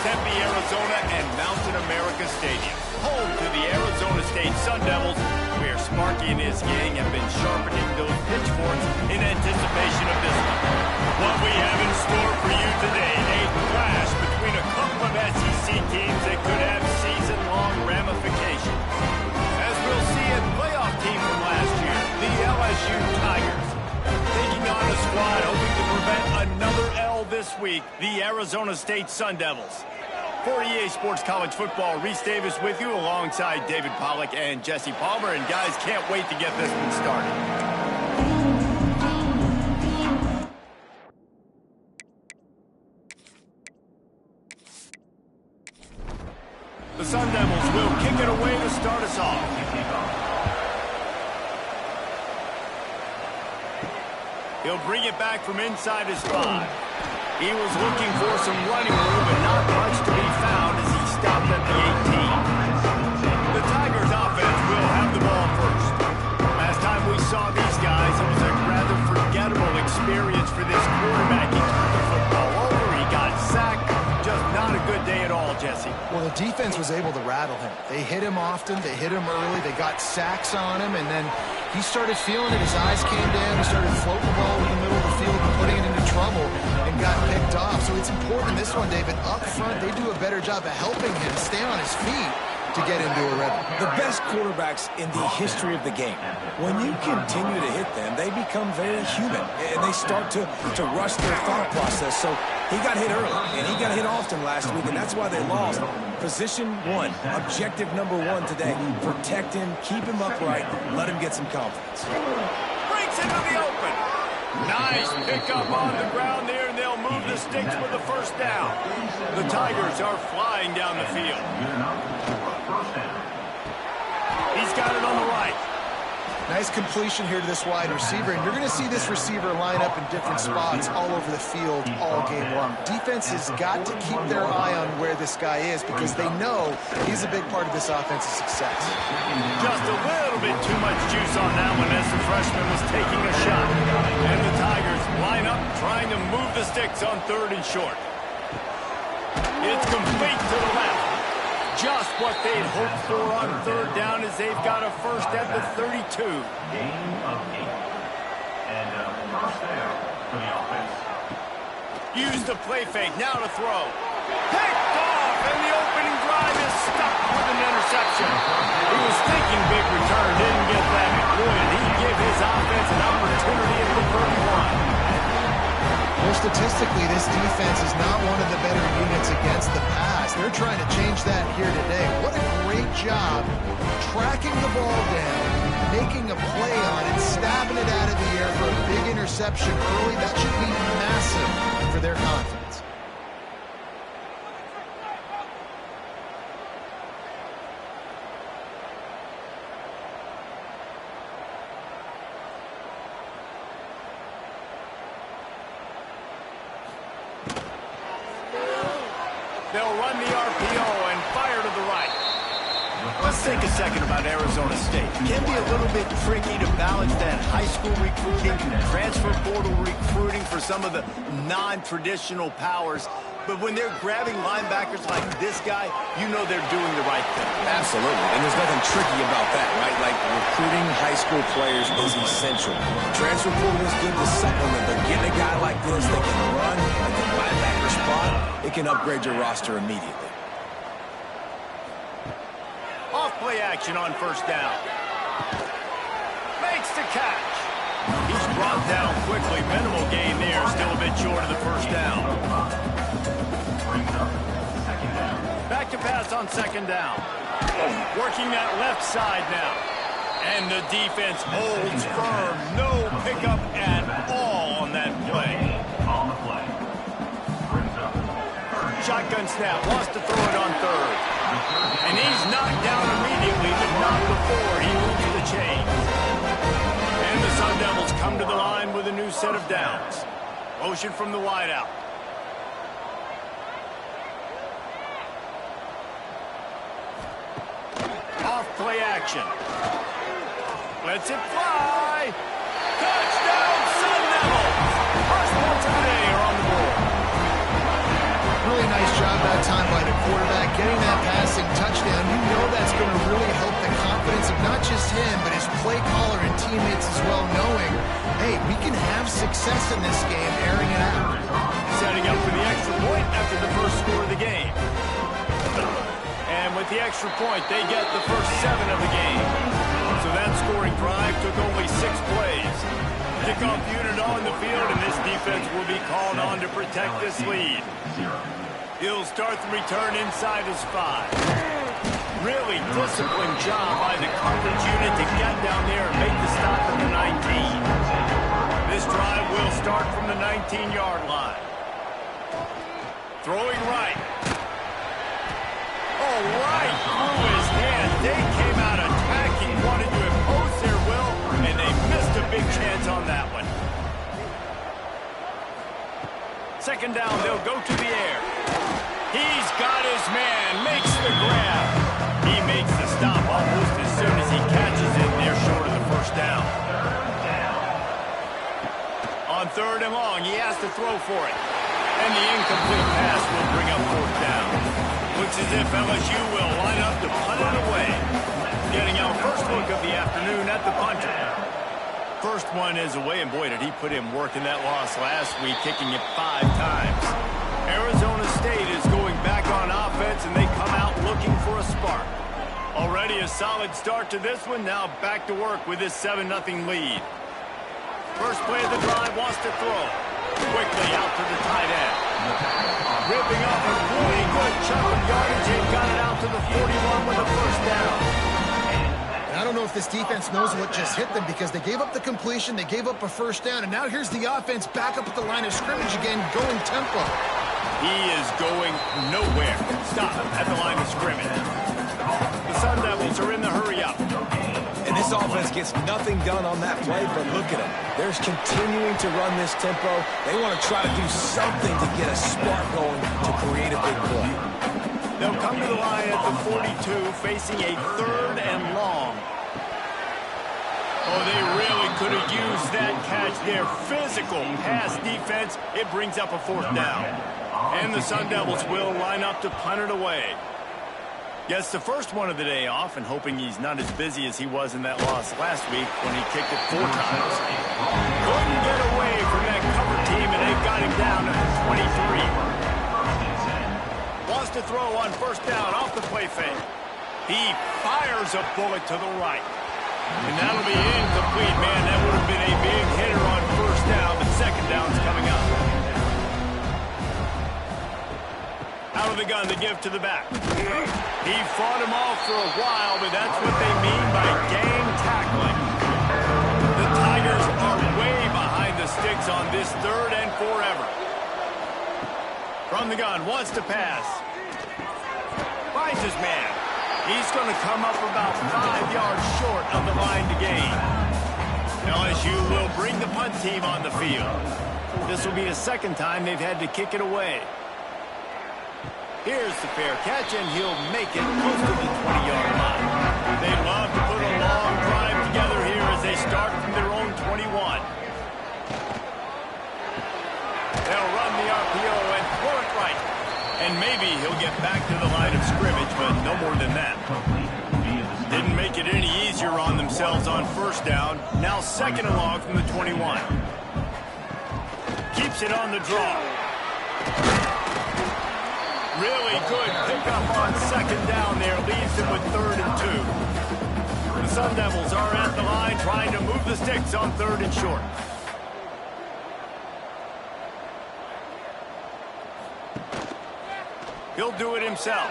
Tempe, Arizona, and Mountain America Stadium, home to the Arizona State Sun Devils, where Sparky and his gang have been sharpening those pitchforks in anticipation of this one. What we have in store for you today, a clash between a couple of SEC teams that could have season-long ramifications. As we'll see a playoff team from last year, the LSU Tigers, taking on a squad hoping to prevent another L this week, the Arizona State Sun Devils. For EA Sports College Football, Reese Davis with you alongside David Pollack and Jesse Palmer. And guys, can't wait to get this one started. The Sun Devils will kick it away to start us off. He'll bring it back from inside his 5. He was looking for some running room, but not much to be found as he stopped at the 18. The Tigers offense will have the ball first. Last time we saw these guys, it was a rather forgettable experience for this quarterback. He turned the football over, he got sacked. Just not a good day at all, Jesse. Well, the defense was able to rattle him. They hit him often, they hit him early, they got sacks on him, and then he started feeling it. His eyes came down, he started floating the ball in the middle of the field and putting it into trouble and got picked off. So it's important this one, David. Up front, they do a better job of helping him stay on his feet to get into a rhythm. The best quarterbacks in the history of the game, when you continue to hit them, they become very human, and they start to rush their thought process. So he got hit early, and he got hit often last week, and that's why they lost. Position 1, objective number 1 today. Protect him, keep him upright, let him get some confidence. Breaks into the open. Nice pickup on the ground there, and they'll move the sticks with the first down. The Tigers are flying down the field. He's got it on the right. Nice completion here to this wide receiver, and you're going to see this receiver line up in different spots all over the field all game long. Defense has got to keep their eye on where this guy is because they know he's a big part of this offense's success. Just a little bit too much juice on that one as the freshman was taking a shot. And the Tigers line up trying to move the sticks on 3rd and short. It's complete to the left. Just what they'd hoped for on 3rd down as they've got a first at the 32. Gain of 8. And first down for the offense. Use the play fake, now to throw. Picked off, and the opening drive is stuck with an interception. He was thinking big return, didn't get that. Boy, did he give his offense an opportunity at the 31. Well, statistically, this defense is not one of the better units against the pass. They're trying to change that here today. What a great job tracking the ball down, making a play on it, stabbing it out of the air for a big interception early. That should be massive for their confidence. They'll run the RPO and fire to the right. Let's think a second about Arizona State. It can be a little bit tricky to balance that high school recruiting, transfer portal recruiting for some of the non-traditional powers. But when they're grabbing linebackers like this guy, you know they're doing the right thing. Absolutely, and there's nothing tricky about that, right? Like, recruiting high school players is essential. Transfer portal is good to supplement, but getting a guy like this that can run at the linebacker spot, it can upgrade your roster immediately. Off play action on 1st down. Makes the catch. He's brought down quickly. Minimal gain there. Still a bit short of the 1st down. Back to pass on 2nd down. Working that left side now. And the defense holds firm. No pickup at all on that play. Shotgun snap. Wants to throw it on 3rd. And he's knocked down immediately, but not before he moves the chain. And the Sun Devils come to the line with a new set of downs. Motion from the wideout. Off play action. Lets it fly. Touchdown, Sun Devils! First points of the day are on the board. Really nice job that time by getting that passing touchdown, you know that's going to really help the confidence of not just him, but his play caller and teammates as well, knowing, hey, we can have success in this game, airing it out. Setting up for the extra point after the first score of the game. And with the extra point, they get the first 7 of the game. So that scoring drive took only 6 plays. Kickoff unit on the field, and this defense will be called on to protect this lead. He'll start the return inside his 5. Really disciplined job by the coverage unit to get down there and make the stop at the 19. This drive will start from the 19-yard line. Throwing right. Oh, right through his hand. They came out attacking, wanted to impose their will, and they missed a big chance on that one. Second down, they'll go to the air. He's got his man, makes the grab. He makes the stop almost as soon as he catches it. They're short of the first down. On 3rd and long, he has to throw for it. And the incomplete pass will bring up 4th down. Looks as if LSU will line up to punt it away. Getting our first look of the afternoon at the punter. First one is away, and boy, did he put in work in that loss last week, kicking it 5 times. Arizona State is going back on offense, and they come out looking for a spark. Already a solid start to this one. Now back to work with this 7-0 lead. First play of the drive, wants to throw. Quickly out to the tight end. Ripping up a really good chunk of yardage. They got it out to the 41 with a first down. I don't know if this defense knows what just hit them, because they gave up the completion, they gave up a first down, and now here's the offense back up at the line of scrimmage again, going tempo. He is going nowhere. Stop at the line of scrimmage. The Sun Devils are in the hurry-up. And this offense gets nothing done on that play, but look at them. They're continuing to run this tempo. They want to try to do something to get a spark going to create a big play. They'll come to the line at the 42, facing a 3rd and long. Oh, they really could have used that catch there. Physical pass defense. It brings up a 4th down. And the Sun Devils will line up to punt it away. Gets the first one of the day off, and hoping he's not as busy as he was in that loss last week when he kicked it 4 times. Couldn't get away from that cover team, and they got him down at the 23. Wants to throw on first down off the play fake. He fires a bullet to the right. And that'll be incomplete, man. That would have been a big hitter on first down, but second down's coming up. Out of the gun to give to the back. He fought him off for a while, but that's what they mean by gang tackling. The Tigers are way behind the sticks on this 3rd and forever. From the gun, wants to pass. Finds his man. He's going to come up about 5 yards short of the line to gain. LSU will bring the punt team on the field. This will be the 2nd time they've had to kick it away. Here's the fair catch, and he'll make it close to the 20-yard line. They love to put a long drive together here as they start from their own 21. They'll run the RPO and throw it right. And maybe he'll get back to the line of scrimmage, but no more than that. Didn't make it any easier on themselves on first down. Now 2nd and long from the 21. Keeps it on the draw. Really good pickup on 2nd down there. Leaves them with 3rd and 2. The Sun Devils are at the line trying to move the sticks on 3rd and short. He'll do it himself.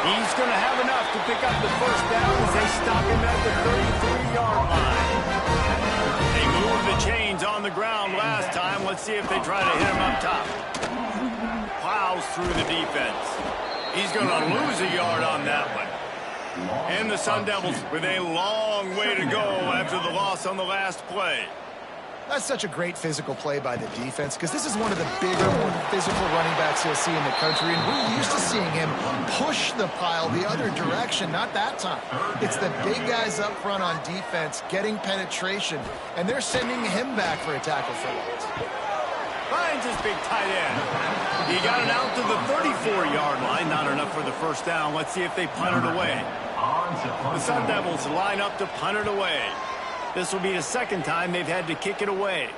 He's going to have enough to pick up the first down as they stop him at the 33-yard line. They moved the chains on the ground last time. Let's see if they try to hit him up top. Plows through the defense. He's going to lose a yard on that one. And the Sun Devils with a long way to go after the loss on the last play. That's such a great physical play by the defense, because this is one of the bigger, more physical running backs you'll see in the country, and we're used to seeing him push the pile the other direction. Not that time. It's the big guys up front on defense getting penetration, and they're sending him back for a tackle for loss. Finds his big tight end. He got it out to the 34-yard line. Not enough for the first down. Let's see if they punt it away. The Sun Devils line up to punt it away. This will be the second time they've had to kick it away.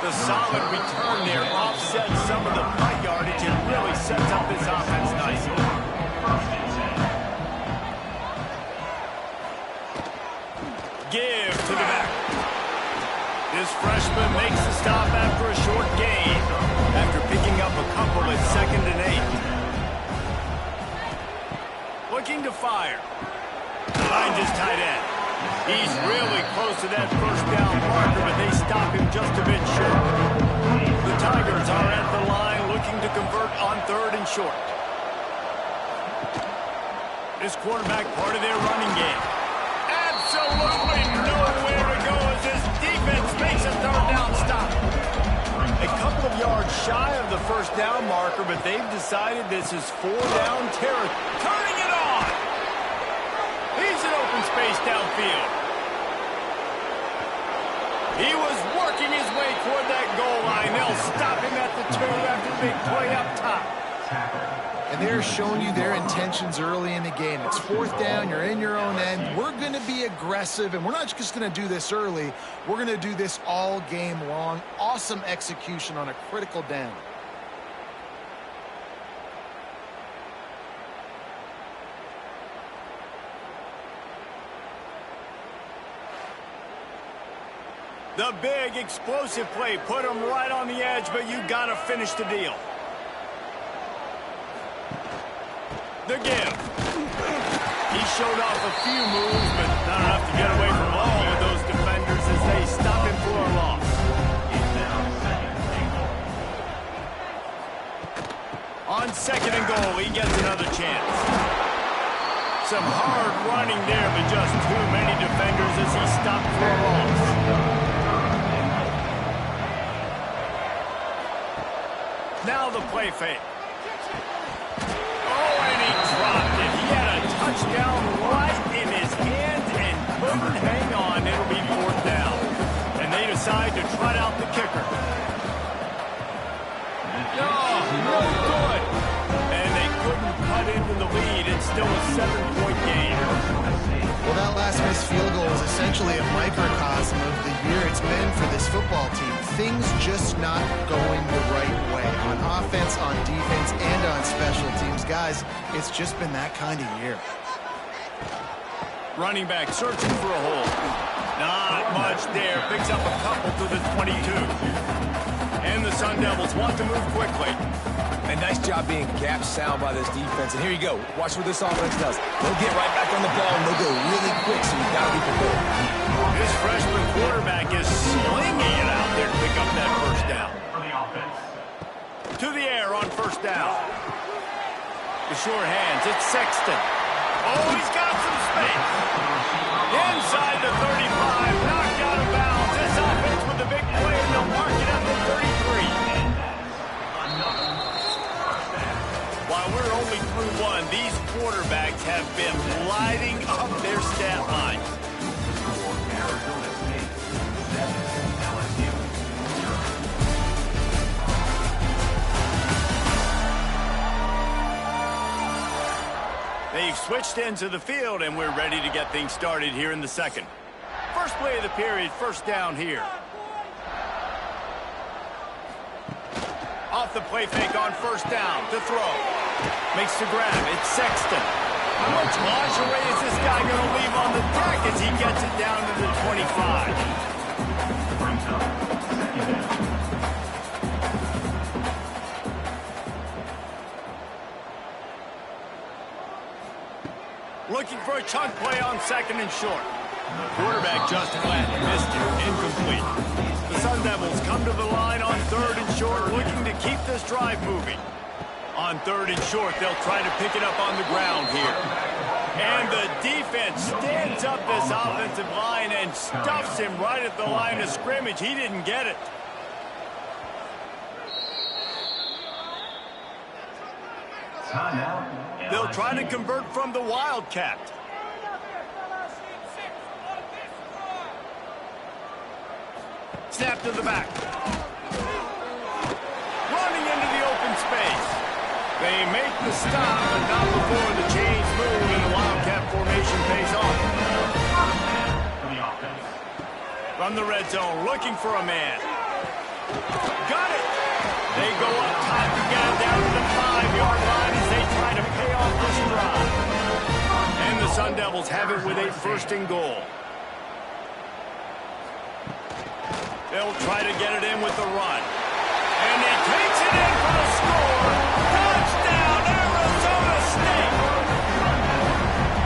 The solid return there offsets some of the punt yardage and really sets up this offense nicely. Give to the back. This freshman makes the stop after a short gain, after picking up a couple at 2nd and 8. Looking to fire. Behind his tight end. He's really close to that first down marker, but they stop him just a bit short. The Tigers are at the line looking to convert on 3rd and short. This quarterback part of their running game. Absolutely nowhere to go as this defense makes a 3rd down stop. A couple of yards shy of the first down marker, but they've decided this is 4-down territory. Turning it on! He's in open space downfield. He was working his way toward that goal line. They'll stop him at the 2 after the big play up top. And they're showing you their intentions early in the game. It's 4th down. You're in your own end. We're going to be aggressive, and we're not just going to do this early. We're going to do this all game long. Awesome execution on a critical down. The big explosive play put him right on the edge, but you got to finish the deal. The give. He showed off a few moves, but not enough to get away from all of those defenders as they stop him for a loss. On 2nd and goal, he gets another chance. Some hard running there, but just too many defenders as he stopped for a loss. Now the play fake. Oh, and he dropped it. He had a touchdown right in his hands and couldn't hang on. It'll be 4th down. And they decide to trot out the kicker. No good. And they couldn't cut into the lead. It's still a 7-point game. Well, that last missed field goal is essentially a microcosm of the year it's been for this football team. Things just not going the right way. On offense, on defense, and on special teams. Guys, it's just been that kind of year. Running back searching for a hole. Not much there. Picks up a couple to the 22. And the Sun Devils want to move quickly. A nice job being gap sound by this defense. And here you go. Watch what this offense does. They'll get right back on the ball, and they'll go really quick, so you've got to be prepared. This freshman quarterback is slinging it out there to pick up that first down. For the offense. To the air on 1st down. The short hands. It's Sexton. Oh, he's got some space. Inside the 35. Knocked out of bounds. This offense with the big play, and they'll mark it at the 33. While we're only through one, these quarterbacks have been lighting up their stat lines. Arizona State, 7 LSU. They've switched into the field, and we're ready to get things started here in the second. First play of the period, 1st down here. Off the play fake on 1st down to throw. Makes the grab. It's Sexton. How much lingerie is this guy going to leave on the deck as he gets it down to the 25? Brings up 2nd down. Looking for a chunk play on 2nd and short. Quarterback just flat. Missed it. Incomplete. The Sun Devils come to the line on 3rd and short, looking to keep this drive moving. On 3rd and short, they'll try to pick it up on the ground here. And the defense stands up this offensive line and stuffs him right at the line of scrimmage. He didn't get it. Timeout. They'll try to convert from the Wildcat. Snap to the back. Running into the open space. They make the stop, but not before the chains move and the Wildcat formation pays off. From the red zone, looking for a man. Got it! They go up top to get it down to the 5-yard line as they try to pay off this drive. And the Sun Devils have it with a 1st and goal. They'll try to get it in with the run. And he takes it in for the score. Touchdown, Arizona State!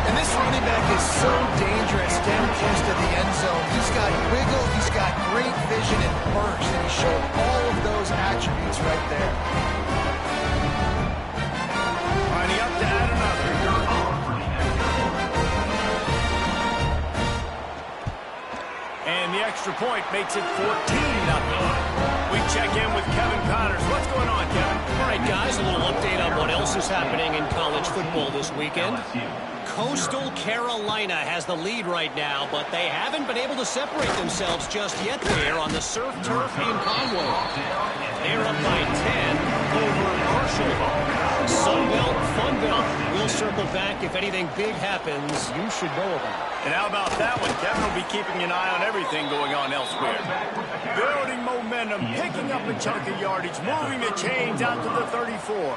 And this running back is so dangerous down close to the end zone. He's got wiggle, he's got great vision and burst, and he showed all of those attributes right there. Lining up to add another. And the extra point makes it 14-0. We check in with Kevin Connors. What's going on, Kevin? All right, guys, a little update on what else is happening in college football this weekend. Coastal Carolina has the lead right now, but they haven't been able to separate themselves just yet there on the surf turf in Conway. They're up by 10 over Marshall. Sunbelt, Funbelt. We'll circle back if anything big happens you should know about. And how about that one? Kevin will be keeping an eye on everything going on elsewhere. Building momentum, picking up a chunk of yardage, moving the chains out to the 34.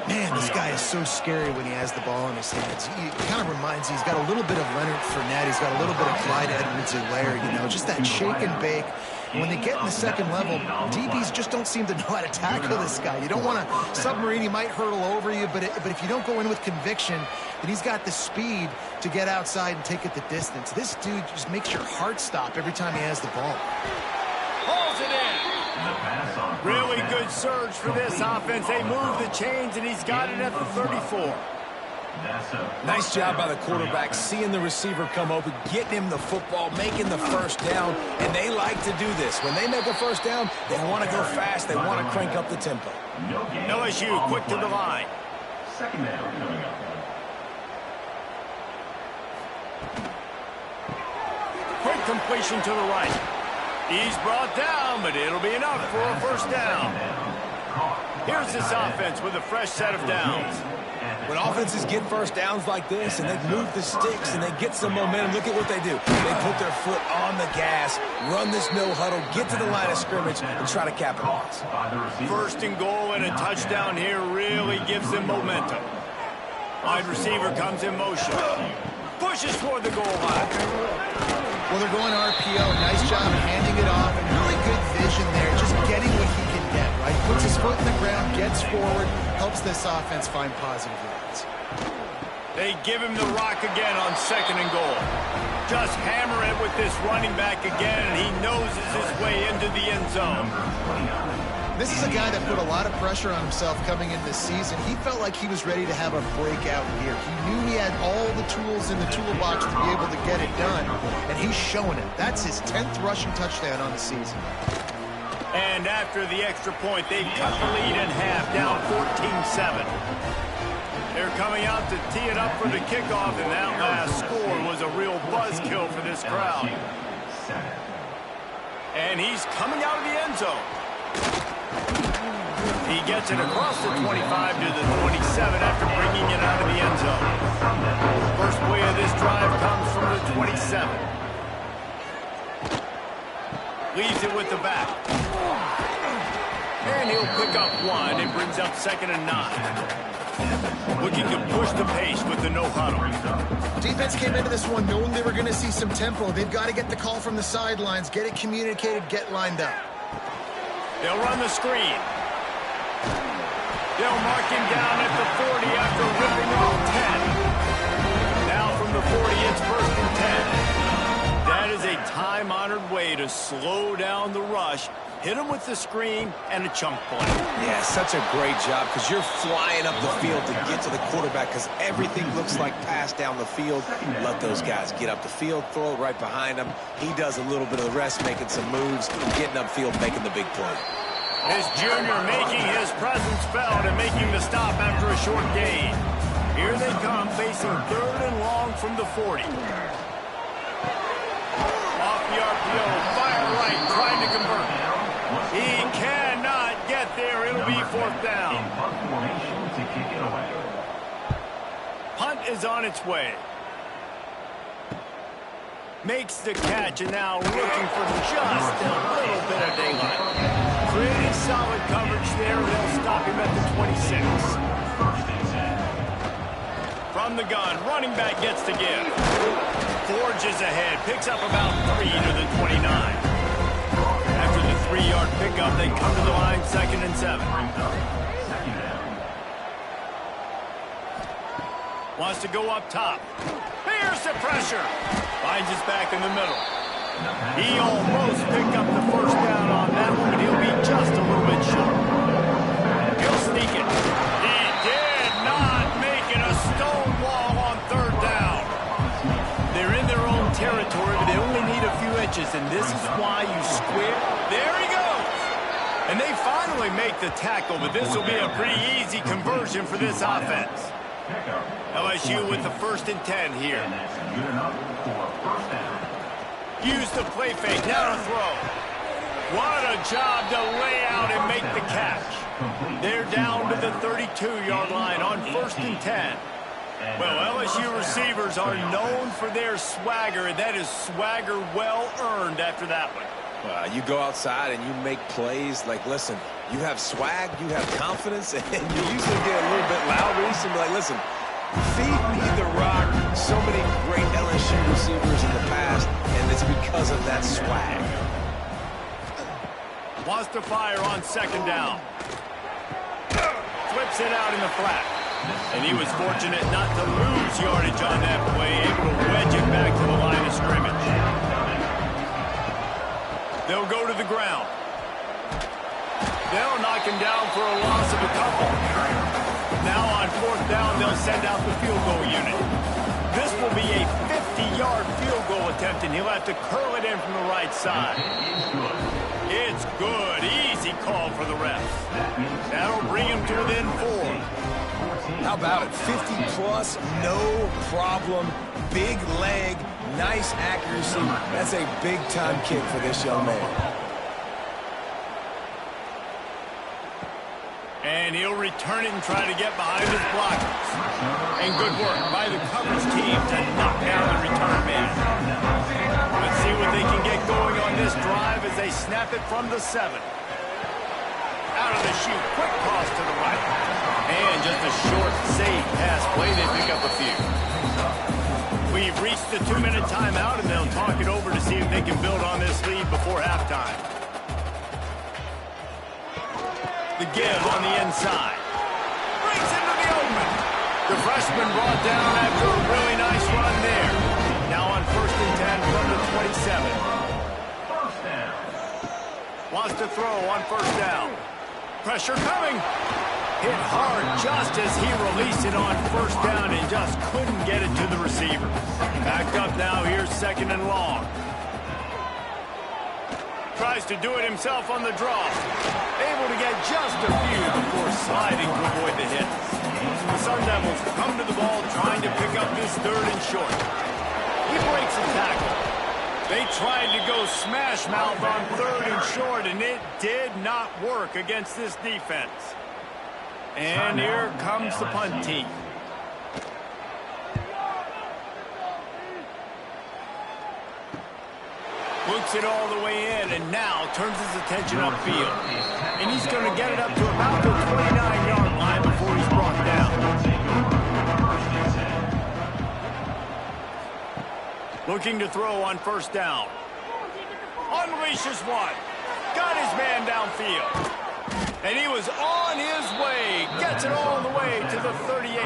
Man, this guy is so scary when he has the ball in his hands. He kind of reminds me, he's got a little bit of Leonard Fournette. He's got a little bit of Clyde Edwards-Helaire, you know, just that shake and bake. And when they get in the second level, DBs just don't seem to know how to tackle this guy. You don't want to submarine. He might hurtle over you, but if you don't go in with conviction, then he's got the speed to get outside and take it the distance. This dude just makes your heart stop every time he has the ball. Pulls it in. Really good surge for this offense. They move the chains, and he's got it at the 34. Nice job by the quarterback, seeing the receiver come open, getting him the football, making the 1st down, and they like to do this. When they make a 1st down, they want to go fast. They want to crank up the tempo. LSU quick to the line. Second down coming up. Quick completion to the right. He's brought down, but it'll be enough for a 1st down. Here's this offense with a fresh set of downs. When offenses get 1st downs like this and they move the sticks and they get some momentum, look at what they do. They put their foot on the gas, run this no huddle, get to the line of scrimmage, and try to capitalize. 1st and goal and a touchdown here really gives them momentum. Wide receiver comes in motion. Pushes toward the goal line. Well, they're going RPO. Nice job handing it off. And really good vision there, just getting what he can get, right? Puts his foot in the ground, gets forward, helps this offense find positive yards. They give him the rock again on 2nd and goal. Just hammer it with this running back again, and he noses his way into the end zone. This is a guy that put a lot of pressure on himself coming in this season. He felt like he was ready to have a breakout year. He knew he had all the tools in the toolbox to be able to get it done, and he's showing it. That's his 10th rushing touchdown on the season. And after the extra point, they've cut the lead in half, down 14-7. They're coming out to tee it up for the kickoff, and that last score was a real buzzkill for this crowd. And he's coming out of the end zone. He gets it across the 25 to the 27 after bringing it out of the end zone. First play of this drive comes from the 27. Leaves it with the back. And he'll pick up one. It brings up 2nd and 9. Looking to push the pace with the no huddle. Defense came into this one knowing they were going to see some tempo. They've got to get the call from the sidelines, get it communicated, get lined up. They'll run the screen. They'll mark him down at the 40 after ripping off 10. Now from the 40, it's 1st and 10. That is a time-honored way to slow down the rush, hit him with the screen, and a chunk play. Yeah, such a great job because you're flying up the field to get to the quarterback because everything looks like pass down the field. Let those guys get up the field, throw it right behind him. He does a little bit of the rest, making some moves, getting upfield, making the big play. This junior making his presence felt and making the stop after a short gain. Here they come, facing 3rd and long from the 40. Off the RPO, fire right, fourth down. In punt formation to kick it away. Punt is on its way. Makes the catch, and now looking for just a little bit of daylight. Creating solid coverage there, and they'll stop him at the 26. From the gun, running back gets the give. Forges ahead, picks up about 3 to the 29. After the 3-yard pickup, they come to the line, 2nd and 7. Wants to go up top. Here's the pressure. Finds his back in the middle. He almost picked up the first down on that one, but he'll be just a little bit short. He'll sneak it. He did not make it a stone wall on 3rd down. They're in their own territory, but they only need a few inches, and this is why you square. There he goes. And they finally make the tackle, but this will be a pretty easy conversion for this offense. LSU with the 1st and 10 here. Use the play fake, now to throw. What a job to lay out and make the catch. They're down to the 32-yard line on 1st and 10. Well, LSU receivers are known for their swagger, and that is swagger well earned after that one. You go outside and you make plays. Like, listen, you have swag, you have confidence, and you usually get a little bit louder. You used to be like, listen, feed me the rock. So many great LSU receivers in the past, and it's because of that swag. Wants to fire on 2nd down. Flips it out in the flat. And he was fortunate not to lose yardage on that play, able to wedge it back to the line of scrimmage. They'll go to the ground. They'll knock him down for a loss of a couple. Now on 4th down, they'll send out the field goal unit. This will be a 50-yard field goal attempt, and he'll have to curl it in from the right side. It's good. Easy call for the refs. That'll bring him to within 4. How about it? 50-plus, no problem. Big leg, nice accuracy. That's a big-time kick for this young man. And he'll return it and try to get behind his blockers. And good work by the coverage team to knock down the return man. Let's see what they can get going on this drive as they snap it from the 7. Out of the chute, quick toss to the right. And just a short, safe pass play. They pick up a few. We've reached the 2-minute timeout, and they'll talk it over to see if they can build on this lead before halftime. The give on the inside. Brings into the open. The freshman brought down after a really nice run there. Now on 1st and 10 from the 27. First down. Wants to throw on 1st down. Pressure coming. Hit hard just as he released it on 1st down and just couldn't get it to the receiver. Backed up now, here's 2nd and long. Tries to do it himself on the draw. Able to get just a few before sliding to avoid the hit. The Sun Devils come to the ball trying to pick up this 3rd and short. He breaks the tackle. They tried to go smash mouth on 3rd and short, and it did not work against this defense. And here comes the punt team. Looks it all the way in, and now turns his attention upfield. And he's going to get it up to about the 29-yard line before he's brought down. Looking to throw on 1st down. Unleashes one. Got his man downfield. And he was on his way. Gets it all the way to the 38.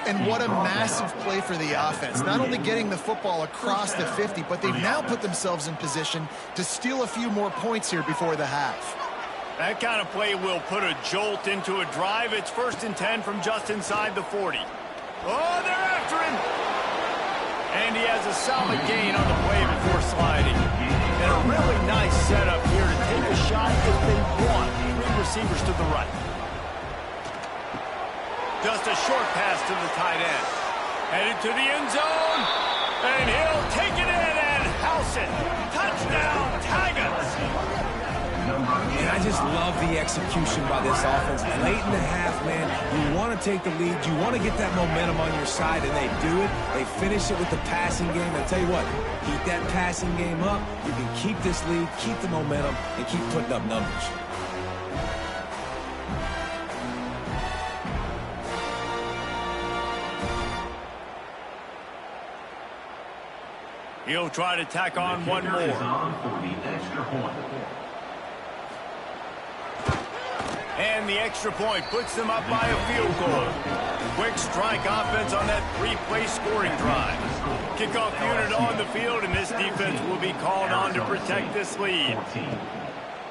And what a massive play for the offense. Not only getting the football across the 50, but they've now put themselves in position to steal a few more points here before the half. That kind of play will put a jolt into a drive. It's 1st and 10 from just inside the 40. Oh, they're after him. And he has a solid gain on the play before sliding. And a really nice setup here to take a shot if they want. 3 receivers to the right. Just a short pass to the tight end. Headed to the end zone. And he'll take it in and house it. Touchdown, Tigers. And I just love the execution by this offense. Late in the half, man, you want to take the lead. You want to get that momentum on your side, and they do it. They finish it with the passing game. I tell you what, keep that passing game up. You can keep this lead, keep the momentum, and keep putting up numbers. He'll try to tack on one more. And the extra point puts them up by a field goal. Quick strike offense on that three-play scoring drive. Kickoff unit on the field, and this defense will be called on to protect this lead.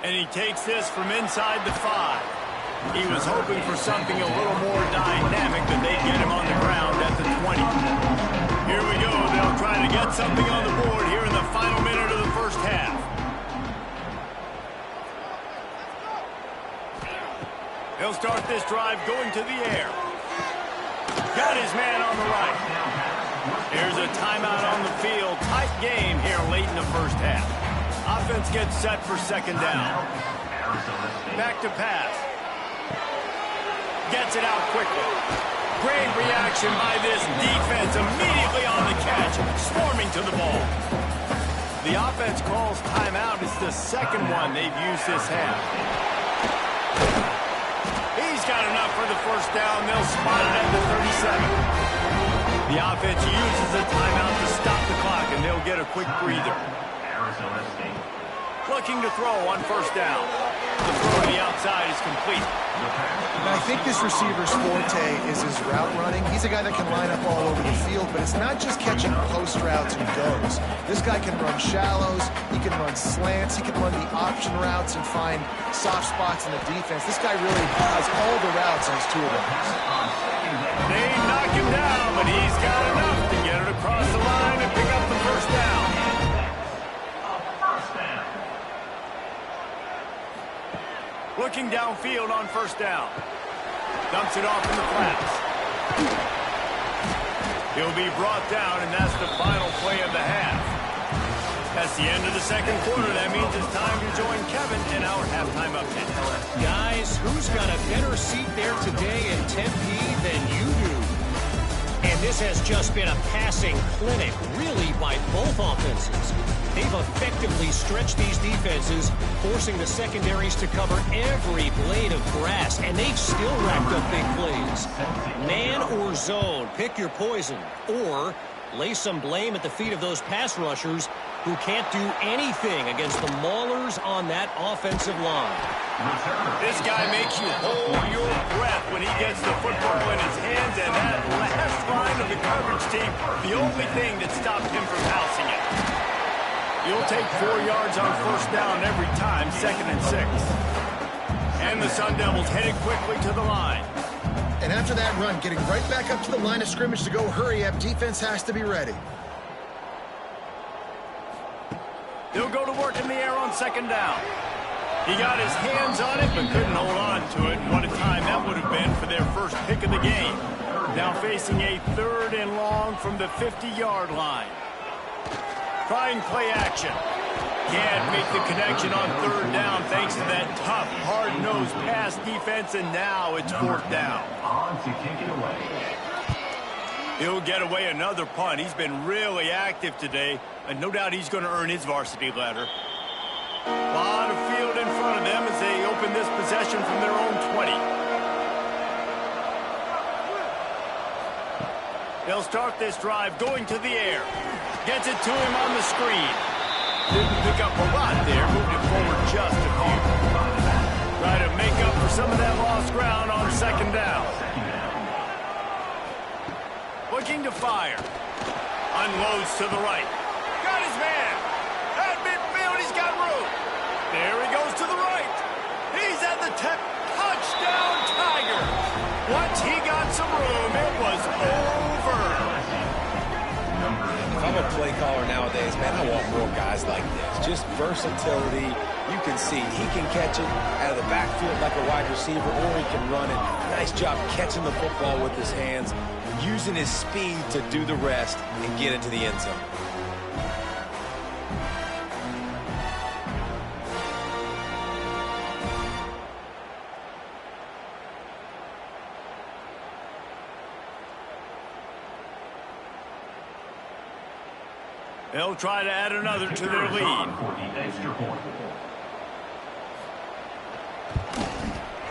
And he takes this from inside the 5. He was hoping for something a little more dynamic, but they get him on the ground at the 20. Here we go. They'll try to get something on the board here in the final minute of the first half. He'll start this drive going to the air. Got his man on the right. Here's a timeout on the field. Tight game here late in the first half. Offense gets set for second down. Back to pass. Gets it out quickly. Great reaction by this defense. Immediately on the catch. Swarming to the ball. The offense calls timeout. It's the second one they've used this half. He's got enough for the first down. They'll spot it at the 37. The offense uses the timeout to stop the clock, and they'll get a quick breather. Arizona State. Looking to throw on first down. The throw to the outside is complete. And I think this receiver's forte is his route running. He's a guy that can line up all over the field, but it's not just catching post routes and goes. This guy can run shallows, he can run slants, he can run the option routes and find soft spots in the defense. This guy really has all the routes in his toolbox. They knock him down, but he's got enough to get it across the line and pick up the first down. Looking downfield on first down. Dumps it off in the flats. He'll be brought down, and that's the final play of the half. That's the end of the second quarter. That means it's time to join Kevin in our halftime update. Guys, who's got a better seat there today in Tempe than you do? And this has just been a passing clinic, really, by both offenses. They've effectively stretched these defenses, forcing the secondaries to cover every blade of grass, and they've still racked up big plays. Man or zone, pick your poison, or lay some blame at the feet of those pass rushers who can't do anything against the maulers on that offensive line. This guy makes you hold your breath when he gets the football in his hands, and that last line of the coverage team, the only thing that stopped him from housing it. You'll take 4 yards on first down every time, 2nd and 6. And the Sun Devils headed quickly to the line. And after that run, getting right back up to the line of scrimmage to go hurry up, defense has to be ready. They'll go to work in the air on second down. He got his hands on it, but couldn't hold on to it. And what a time that would have been for their first pick of the game. Now facing a 3rd and long from the 50-yard line. Trying play action. Can't make the connection on 3rd down thanks to that tough, hard-nosed pass defense, and now it's 4th down. On to kick it away. He'll get away another punt. He's been really active today, and no doubt he's going to earn his varsity letter. A lot of field in front of them as they open this possession from their own 20. They'll start this drive going to the air. Gets it to him on the screen. Didn't pick up a lot there. Moved it forward just a few. Try to make up for some of that lost ground on second down. Looking to fire. Unloads to the right. Got his man. At midfield, he's got room. There he goes to the right. He's at the tip. Touchdown, Tiger. Once he got some room, it was over. If I'm a play caller nowadays, man, I want more guys like this. Just versatility. You can see he can catch it out of the backfield like a wide receiver, or he can run it. Nice job catching the football with his hands, using his speed to do the rest and get into the end zone. They'll try to add another to their lead.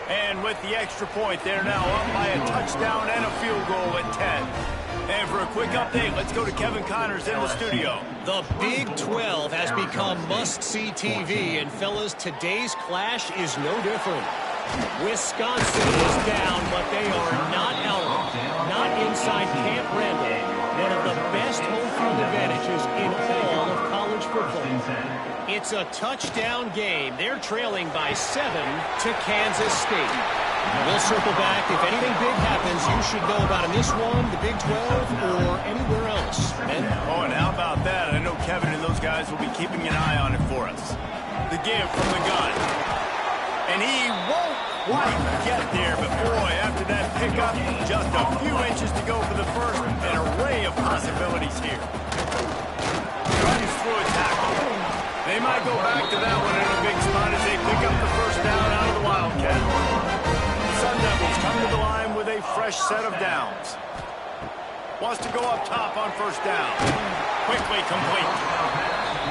And with the extra point, they're now up by a touchdown and a field goal at 10. And for a quick update, let's go to Kevin Connors in the studio. The Big 12 has become must-see TV, and fellas, today's clash is no different. Wisconsin is down, but they are not out. Not inside Camp Randall. One of the best home field advantages in all of college football. It's a touchdown game. They're trailing by 7 to Kansas State. We'll circle back. If anything big happens, you should know about in this one, the Big 12, or anywhere else. And how about that? I know Kevin and those guys will be keeping an eye on it for us. The give from the gun. And he won't quite get there, but boy, after that pickup, just a few inches to go for the first. An array of possibilities here. Runs through a tackle. They might go back to that one in a big spot as they pick up the first down out of the Wildcat. The Sun Devils come to the line with a fresh set of downs. Wants to go up top on first down. Quickly complete.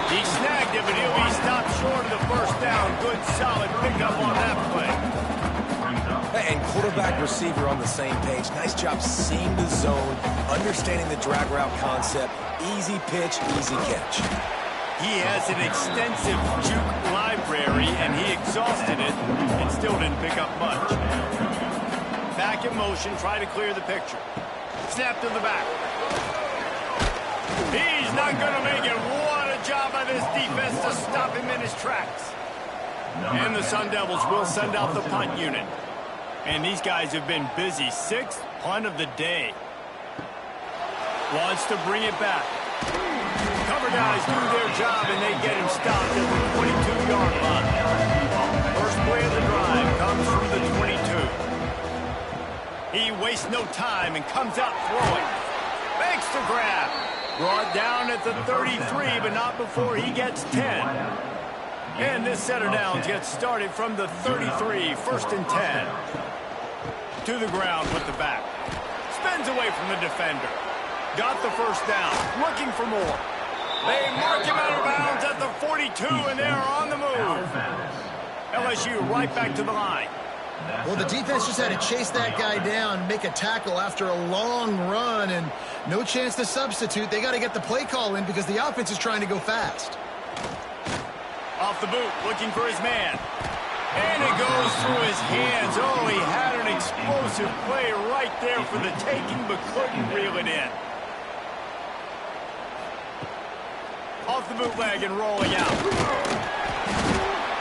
He snagged it, but he'll be stopped short of the first down. Good, solid pickup on that play. And quarterback receiver on the same page. Nice job seeing the zone, understanding the drag route concept. Easy pitch, easy catch. He has an extensive juke library, and he exhausted it and still didn't pick up much. Back in motion, try to clear the picture. Snap to the back. He's not going to make it. What a job by this defense to stop him in his tracks. And the Sun Devils will send out the punt unit. And these guys have been busy. 6th punt of the day. Wants to bring it back. Cover guys do their job, and they get him stopped at the 22-yard line. First play of the drive comes from the 22. He wastes no time and comes out throwing. Makes the grab. Brought down at the 33, but not before he gets 10. And this set of downs gets started from the 33, 1st and 10. To the ground with the back. Spins away from the defender. Got the first down. Looking for more. They mark him out of bounds at the 42, and they're on the move. LSU right back to the line. Well, the defense just had to chase that guy down, make a tackle after a long run, and no chance to substitute. They got to get the play call in because the offense is trying to go fast. Off the boot, looking for his man. And it goes through his hands. Oh, he had an explosive play right there for the taking, but couldn't reel it in. Off the bootleg and rolling out.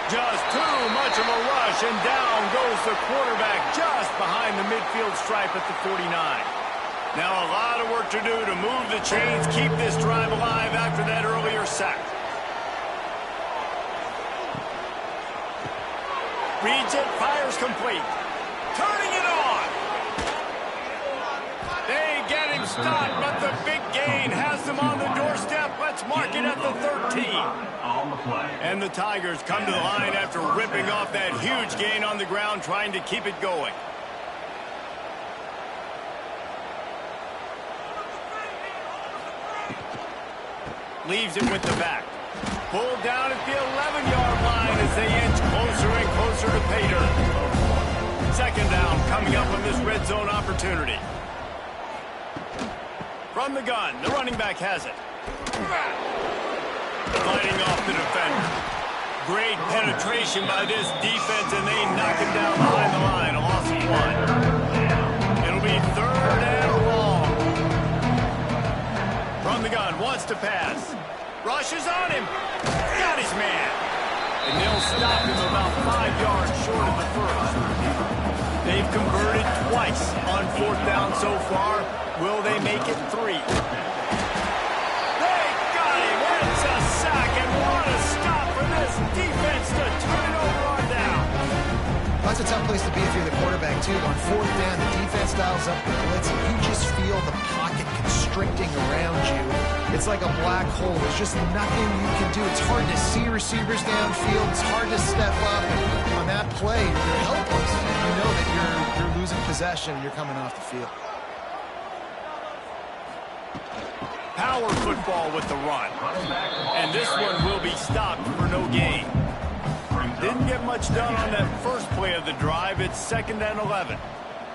Just too much of a rush, and down goes the quarterback just behind the midfield stripe at the 49. Now a lot of work to do to move the chains, keep this drive alive after that earlier sack. Reads it, fires complete. Turning it on. They get him stopped, but the big gain has them on the doorstep. Let's mark it at the 13. And the Tigers come to the line after ripping off that huge gain on the ground, trying to keep it going. Leaves it with the back. Pulled down at the 11-yard line as they inch closer and closer to pay dirt. 2nd down coming up on this red zone opportunity. From the gun, the running back has it. Fighting off the defender. Great penetration by this defense, and they knock him down behind the line. A loss of 1. It'll be 3rd and long. From the gun, wants to pass. Rushes on him. Got his man. And they'll stop him about 5 yards short of the first. They've converted twice on 4th down so far. Will they make it 3? They got him. It's a sack, and what a stop for this defense to turn it over on down. That's a tough place to be if you're the quarterback, too. On 4th down, the defense dials up the blitz, and you just feel the pocket constricting around you. It's like a black hole. There's just nothing you can do. It's hard to see receivers downfield. It's hard to step up. On that play, you're helpless. You know that you're losing possession and you're coming off the field. power football with the run. And this one will be stopped for no gain. Didn't get much done on that first play of the drive. It's 2nd and 11.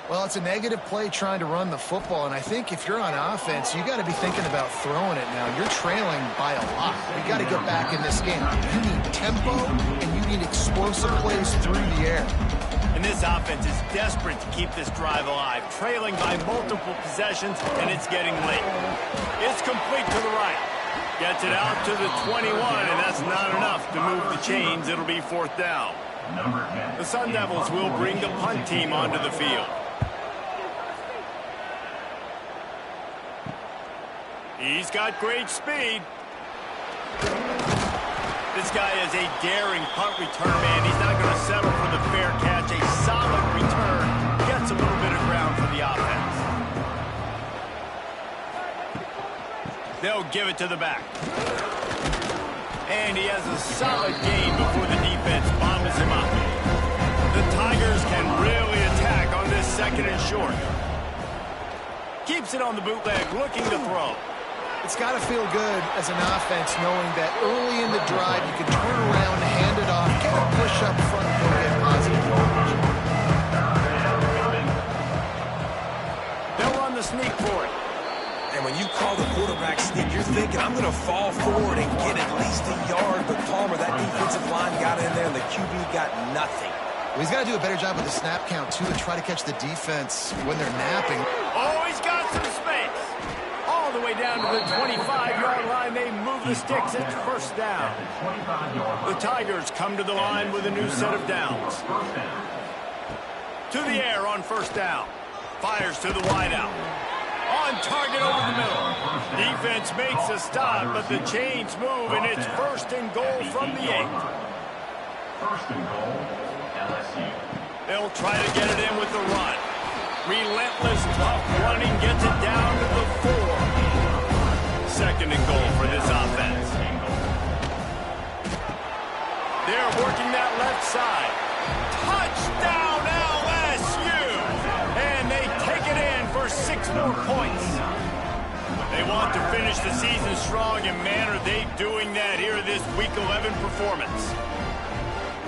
Well, it's a negative play trying to run the football, and I think if you're on offense, you got to be thinking about throwing it now. You're trailing by a lot. You got to get back in this game. You need tempo, and you need explosive plays through the air. And this offense is desperate to keep this drive alive, trailing by multiple possessions, and it's getting late. It's complete to the right. Gets it out to the 21, and that's not enough to move the chains. It'll be 4th down. The Sun Devils will bring the punt team onto the field. He's got great speed. This guy is a daring punt return man. He's not going to settle for the fair catch. A solid return. Gets a little bit of ground for the offense. They'll give it to the back. And he has a solid gain before the defense bottles him up. The Tigers can really attack on this 2nd and short. Keeps it on the bootleg, looking to throw. It's got to feel good as an offense knowing that early in the drive you can turn around, hand it off, get a push up front, and go get positive yardage. They'll run the sneak for it. And when you call the quarterback sneak, you're thinking, I'm going to fall forward and get at least a yard. But Palmer, that defensive line got in there, and the QB got nothing. Well, he's got to do a better job with the snap count, too, and try to catch the defense when they're napping. Oh, he's got some space. All the way down to the 25-yard line. They move the sticks. It's 1st down. The Tigers come to the line with a new set of downs. To the air on 1st down. Fires to the wideout. On target over the middle. Defense makes a stop, but the chains move, and it's 1st and goal from the 8. 1st and goal, LSU. They'll try to get it in with the run. Relentless, tough running gets it down to the 4. 2nd and goal for this offense. They're working that left side. Touchdown LSU! And they take it in for 6 more points. They want to finish the season strong, and man, are they doing that here this Week 11 performance.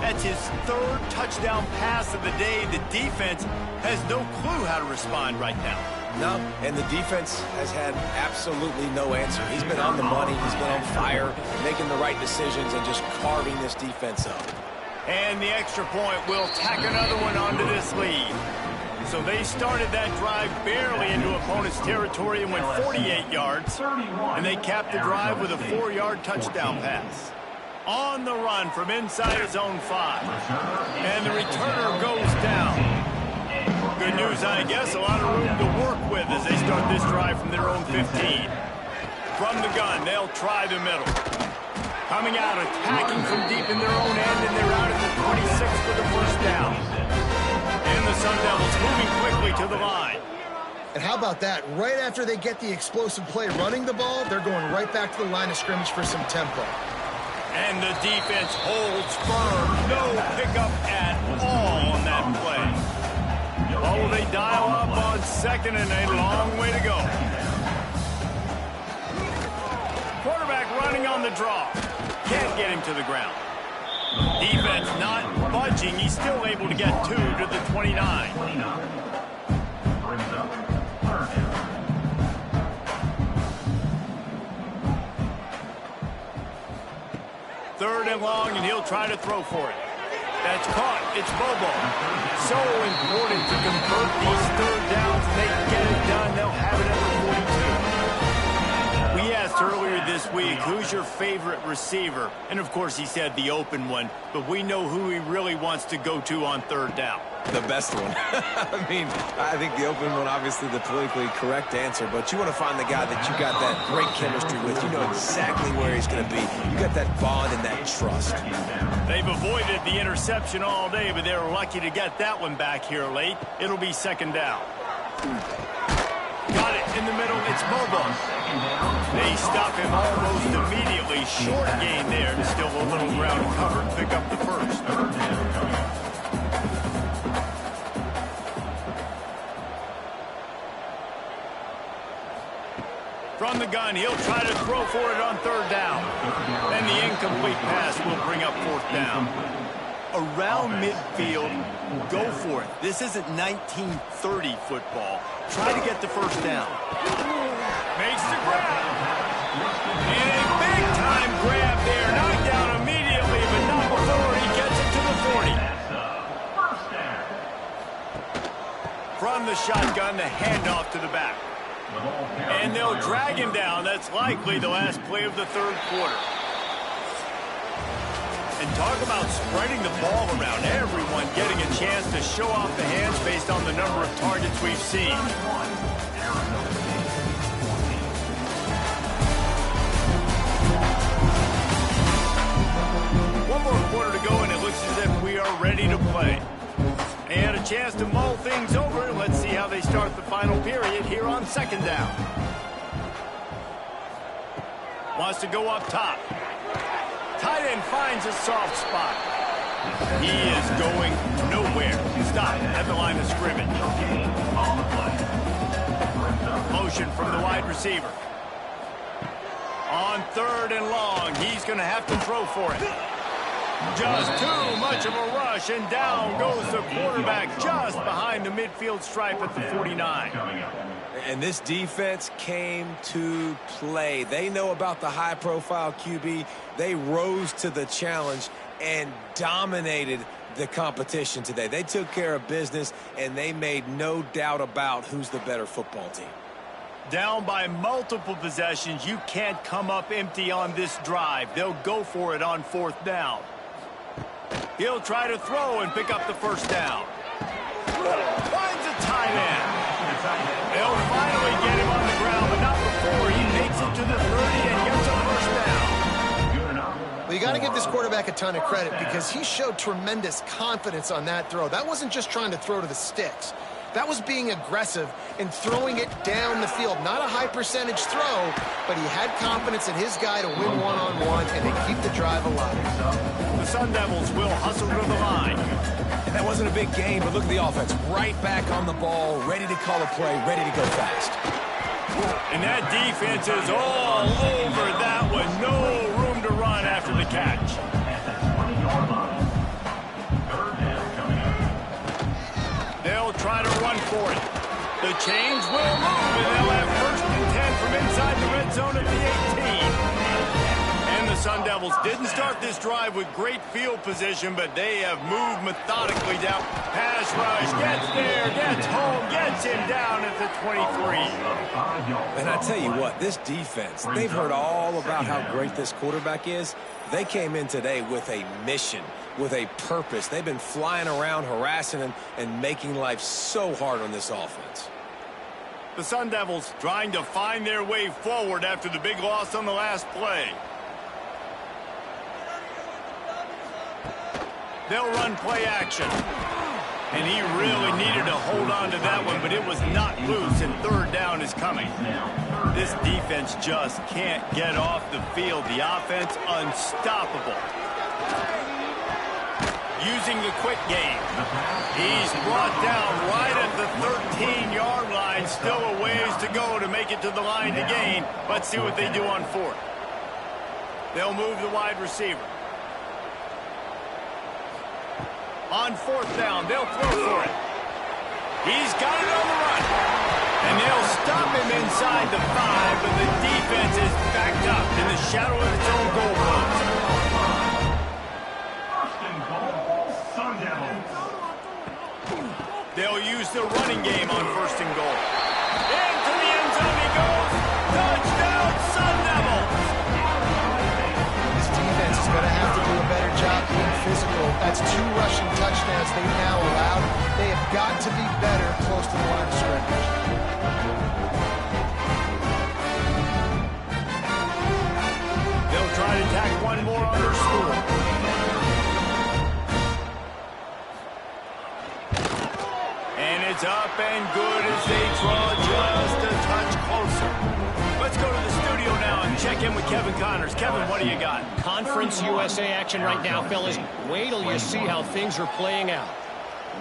That's his 3rd touchdown pass of the day. The defense has no clue how to respond right now. No, and the defense has had absolutely no answer. He's been on the money. He's been on fire, making the right decisions and just carving this defense up. And the extra point will tack another one onto this lead. So they started that drive barely into opponent's territory and went 48 yards. And they capped the drive with a 4-yard touchdown pass. On the run from inside his own 5. And the returner goes down. Good news, I guess, a lot of room to work with as they start this drive from their own 15. From the gun, they'll try the middle. Coming out, attacking from deep in their own end, and they're out at the 26 for the 1st down. And the Sun Devils moving quickly to the line. And how about that? Right after they get the explosive play running the ball, they're going right back to the line of scrimmage for some tempo. And the defense holds firm. No pickup at all on that play. Oh, they dial up on 2nd and a long way to go. Quarterback running on the draw. Can't get him to the ground. Defense not budging. He's still able to get 2 to the 29. Brings up 3rd down. Third and long, and he'll try to throw for it. That's caught. It's Bobo. So important to convert these 3rd downs. They get it done. They'll have it at the 42. We asked earlier this week, who's your favorite receiver? And, of course, he said the open one. But we know who he really wants to go to on 3rd down. The best one. I mean, I think the open one, obviously the politically correct answer, but you want to find the guy that you got that great chemistry with. You know exactly where he's going to be. You got that bond and that trust. They've avoided the interception all day, but they're lucky to get that one back here late. It'll be 2nd down. Got it in the middle. It's Bobo. They stop him almost immediately. Short gain there. Still a little ground covered. Pick up the 1st. From the the gun. He'll try to throw for it on third down. And the incomplete pass will bring up fourth down. Around midfield, go for it. This isn't 1930 football. Try to get the first down. Makes the grab. And a big-time grab there. Knocked down immediately, but not before he gets it to the 40. From the shotgun, the handoff to the back. And they'll drag him down. That's likely the last play of the third quarter. And talk about spreading the ball around. Everyone getting a chance to show off the hands based on the number of targets we've seen. One more quarter to go, and it looks as if we are ready to play. And a chance to mull things over. Let's see how they start the final period here on second down. Wants to go up top. Tight end finds a soft spot. He is going nowhere. Stop at the line of scrimmage. Motion from the wide receiver. On third and long, he's going to have to throw for it. Just too much of a rush, and down goes the quarterback just behind the midfield stripe at the 49. And this defense came to play. They know about the high-profile QB. They rose to the challenge and dominated the competition today. They took care of business, and they made no doubt about who's the better football team. Down by multiple possessions, you can't come up empty on this drive. They'll go for it on fourth down. He'll try to throw and pick up the first down. Finds a tight end. They'll finally get him on the ground, but not before he makes it to the 30 and gets a first down. Well, you got to give this quarterback a ton of credit because he showed tremendous confidence on that throw. That wasn't just trying to throw to the sticks. That was being aggressive and throwing it down the field. Not a high percentage throw, but he had confidence in his guy to win one-on-one and to keep the drive alive. The Sun Devils will hustle to the line. And that wasn't a big game, but look at the offense. Right back on the ball, ready to call a play, ready to go fast. And that defense is all over that one. No room to run after the catch. They'll try to run for it. The chains will move, and they'll have first and 10 from inside the red zone at the 18. And the Sun Devils didn't start this drive with great field position, but they have moved methodically down. Pass rush, gets there, gets home, gets him down at the 23. And I tell you what, this defense, they've heard all about how great this quarterback is. They came in today with a mission, with a purpose. They've been flying around, harassing him, and making life so hard on this offense. The Sun Devils trying to find their way forward after the big loss on the last play. They'll run play action. And he really needed to hold on to that one, but it was not loose, and third down is coming. This defense just can't get off the field. The offense unstoppable. Using the quick game. He's brought down right at the 13-yard line. Still a ways to go to make it to the line to gain. Let's see what they do on fourth. They'll move the wide receiver. On fourth down, they'll throw for it. He's got it on the run. And they'll stop him inside the 5, but the defense is backed up in the shadow of its own goal post. First and goal, Sun Devils. They'll use the running game on first and goal. Into the end zone he goes. Touchdown, Sun Devils. This defense is going to have to do a better job being physical. That's 2 rushing touchdowns they've now allowed. They have got to be better close to the line of scrimmage. They'll try to tack one more underscore. And it's up and good as they draw just a touch closer. Let's go to the studio now and check in with Kevin Connors. Kevin, what do you got? Conference USA action right now, fellas. Wait till you see how things are playing out.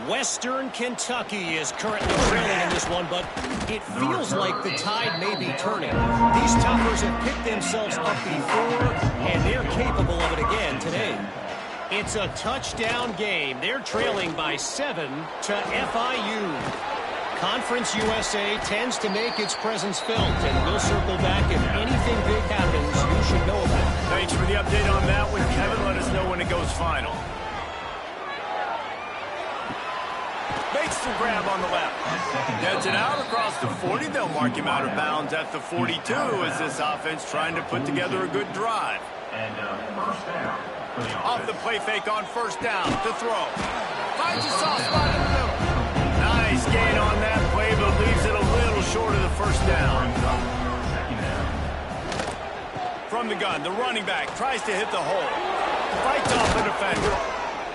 Western Kentucky is currently trailing in this one, but it feels like the tide may be turning. These Toppers have picked themselves up before, and they're capable of it again today. It's a touchdown game. They're trailing by 7 to FIU. Conference USA tends to make its presence felt, and we'll circle back if anything big happens you should know about. Thanks for the update on that one, Kevin. Let us know when it goes final. Makes the grab on the left. Gets it out across the 40. They'll mark him out of bounds at the 42 as this offense trying to put together a good drive. And first down. Off the play fake on first down to throw. Finds a soft spot in the middle. Nice gain on that play, but leaves it a little short of the first down. From the gun, the running back tries to hit the hole. Fights off the defender.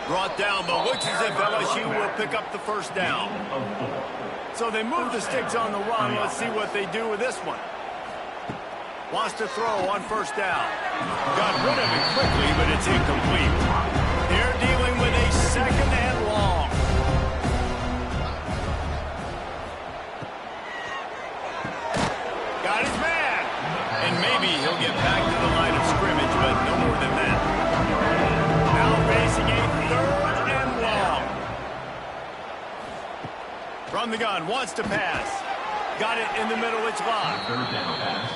Brought down, but looks as if LSU will pick up the first down. So they move the sticks on the run. Let's see what they do with this one. Wants to throw on first down. Got rid of it quickly, but it's incomplete. They're dealing with a second and long. Got his man. And maybe he'll get back to the line of scrimmage, but no more than that. Now facing a third and long. From the gun, wants to pass. Got it in the middle, it's locked.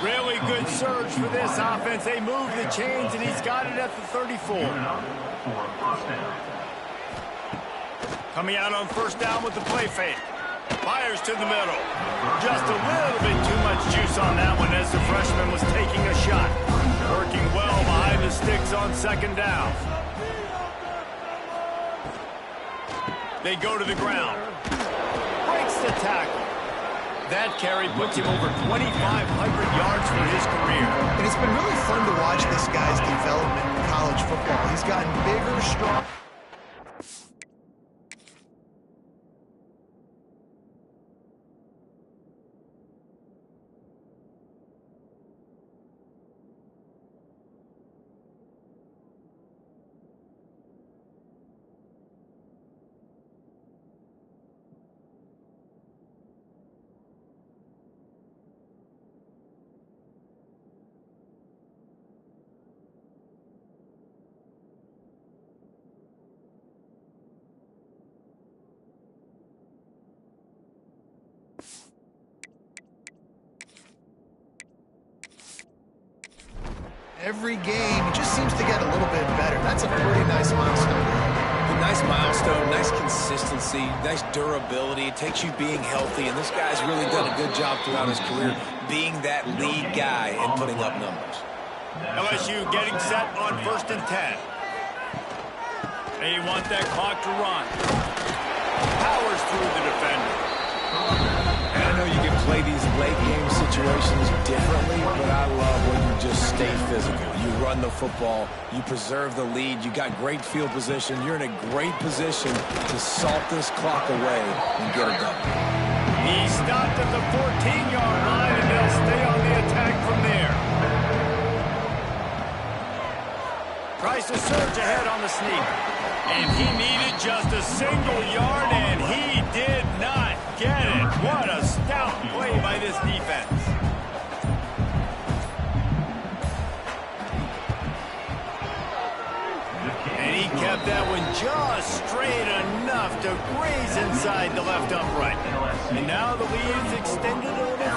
Really good surge for this offense. They move the chains, and he's got it at the 34. Coming out on first down with the play fake. Fires to the middle. Just a little bit too much juice on that one as the freshman was taking a shot. Working well behind the sticks on second down. They go to the ground. Breaks the tackle. That carry puts him over 2,500 yards for his career. And it's been really fun to watch this guy's development in college football. He's gotten bigger, stronger. Every game, he just seems to get a little bit better. That's a pretty nice milestone. A nice milestone, nice consistency, nice durability. It takes you being healthy, and this guy's really done a good job throughout his career being that lead guy and putting up numbers. LSU getting set on 1st and 10. They want that clock to run. Powers through the defender. And I know you can play these late game situations differently, but I love when you just stay physical. You run the football, you preserve the lead, you got great field position, you're in a great position to salt this clock away and get it done. He stopped at the 14-yard line, and they'll stay on the attack from there. Tries to surge ahead on the sneak. And he needed just a single yard, and he did not get it. What a stout play by this defense. And he kept that one just straight enough to graze inside the left upright. And now the lead is extended a little further.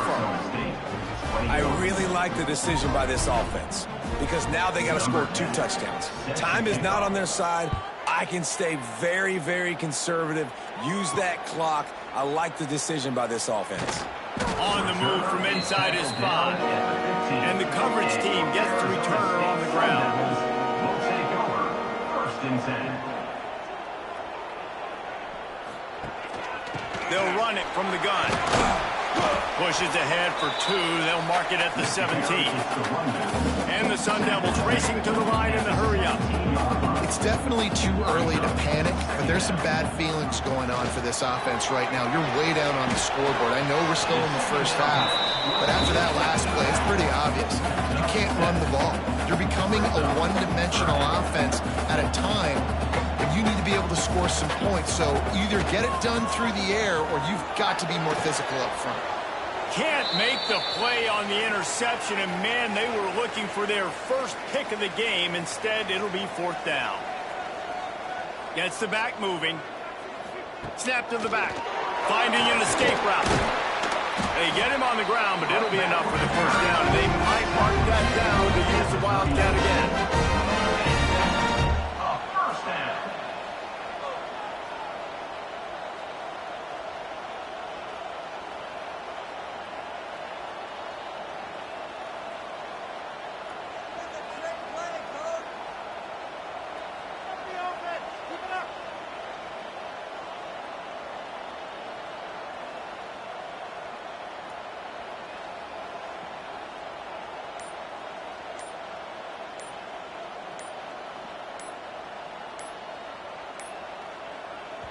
I really like the decision by this offense because now they got to score 2 touchdowns. Time is not on their side. I can stay very, very conservative, use that clock. I like the decision by this offense. On the move from inside his spot. And the coverage team gets the returner on the ground. Will take over 1st and 10. They'll run it from the gun. Pushes ahead for 2. They'll mark it at the 17. And the Sun Devils racing to the line in the hurry-up. It's definitely too early to panic, but there's some bad feelings going on for this offense right now. You're way down on the scoreboard. I know we're still in the first half, but after that last play, it's pretty obvious. You can't run the ball. You're becoming a one-dimensional offense at a time when you need to be able able to score some points. So either get it done through the air or you've got to be more physical up front. Can't make the play on the interception, and man, they were looking for their first pick of the game. Instead, it'll be 4th down. Gets the back moving. Snap to the back. Finding an escape route. They get him on the ground, but it'll be enough for the 1st down. They might mark that down to use the Wildcat again. First down.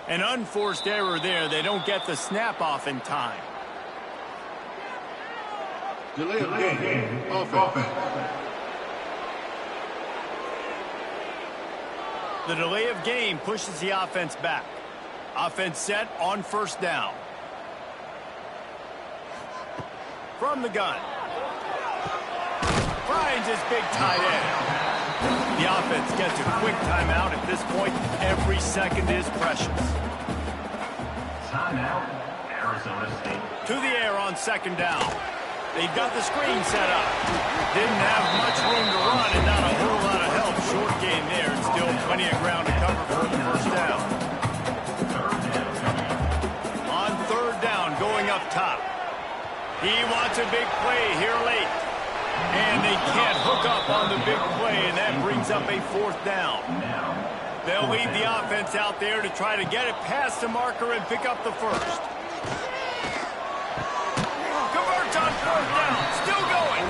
An unforced error there. They don't get the snap off in time. Delay of game. Offense. The delay of game pushes the offense back. Offense set on 1st down. From the gun. Finds his big tight end. The offense gets a quick timeout. At this point, every second is precious. Timeout, Arizona State. To the air on 2nd down. They've got the screen set up. Didn't have much room to run and not a whole lot of help. Short game there and still plenty of ground to cover for the 1st down. On 3rd down, going up top. He wants a big play here late. And they can't hook up on the big play, and that brings up a 4th down. They'll lead the offense out there to try to get it past the marker and pick up the 1st. Converts on 4th down. Still going.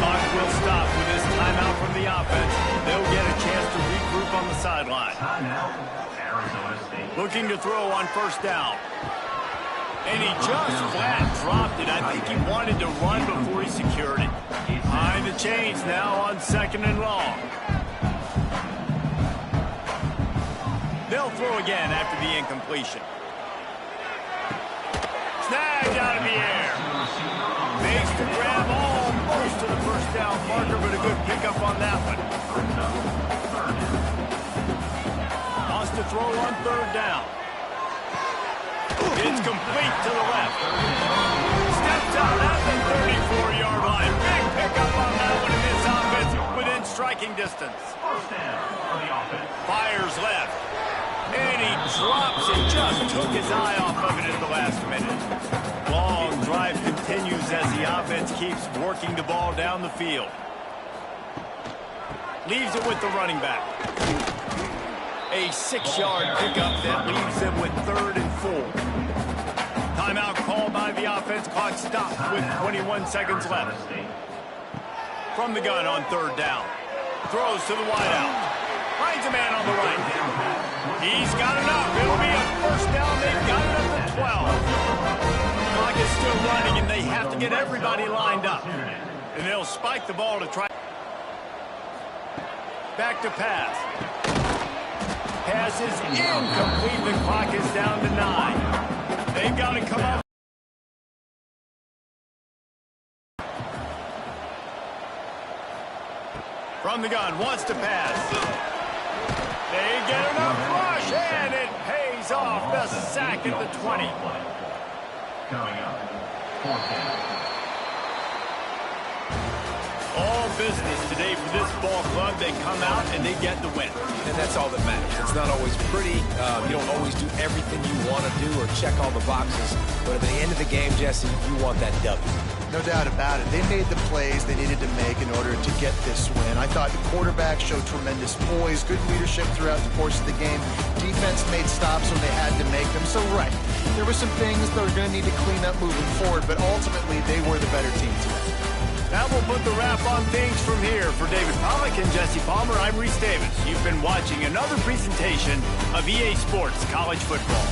Clock will stop with this timeout from the offense. They'll get a chance to regroup on the sideline. Timeout, Arizona State. Looking to throw on 1st down. And he just flat dropped it. I think he wanted to run before he secured it. Behind the chains now on 2nd and long. They'll throw again after the incompletion. Snagged out of the air. Makes the grab almost to the 1st down marker, but a good pickup on that one. Wants to throw on 3rd down. It's complete to the left. Steps out at the 34-yard line. Big pickup on that one in this offense within striking distance. 1st down for the offense. Fires left. And he drops it. Just took his eye off of it at the last minute. Long drive continues as the offense keeps working the ball down the field. Leaves it with the running back. A 6-yard pickup that leaves them with 3rd and 4. Timeout called by the offense. Clock stopped with 21 seconds left. From the gun on 3rd down. Throws to the wideout. Finds a man on the right. He's got enough. It'll be a 1st down. They've got it up to 12. Clock is still running, and they have to get everybody lined up. And they'll spike the ball to try. Back to pass. Pass is incomplete. The clock is down to 9. They've got to come up. From the gun, wants to pass. They get enough rush, and it pays off. The sack at the 20. Coming up, 4th down. All business today for this ball club. They come out and they get the win. And that's all that matters. It's not always pretty. You don't always do everything you want to do or check all the boxes. But at the end of the game, Jesse, you want that W. No doubt about it. They made the plays they needed to make in order to get this win. I thought the quarterback showed tremendous poise, good leadership throughout the course of the game. Defense made stops when they had to make them. So, right, there were some things they're going to need to clean up moving forward, but ultimately they were the better team today. That will put the wrap on things from here. For David Pollack and Jesse Palmer, I'm Reese Davis. You've been watching another presentation of EA Sports College Football.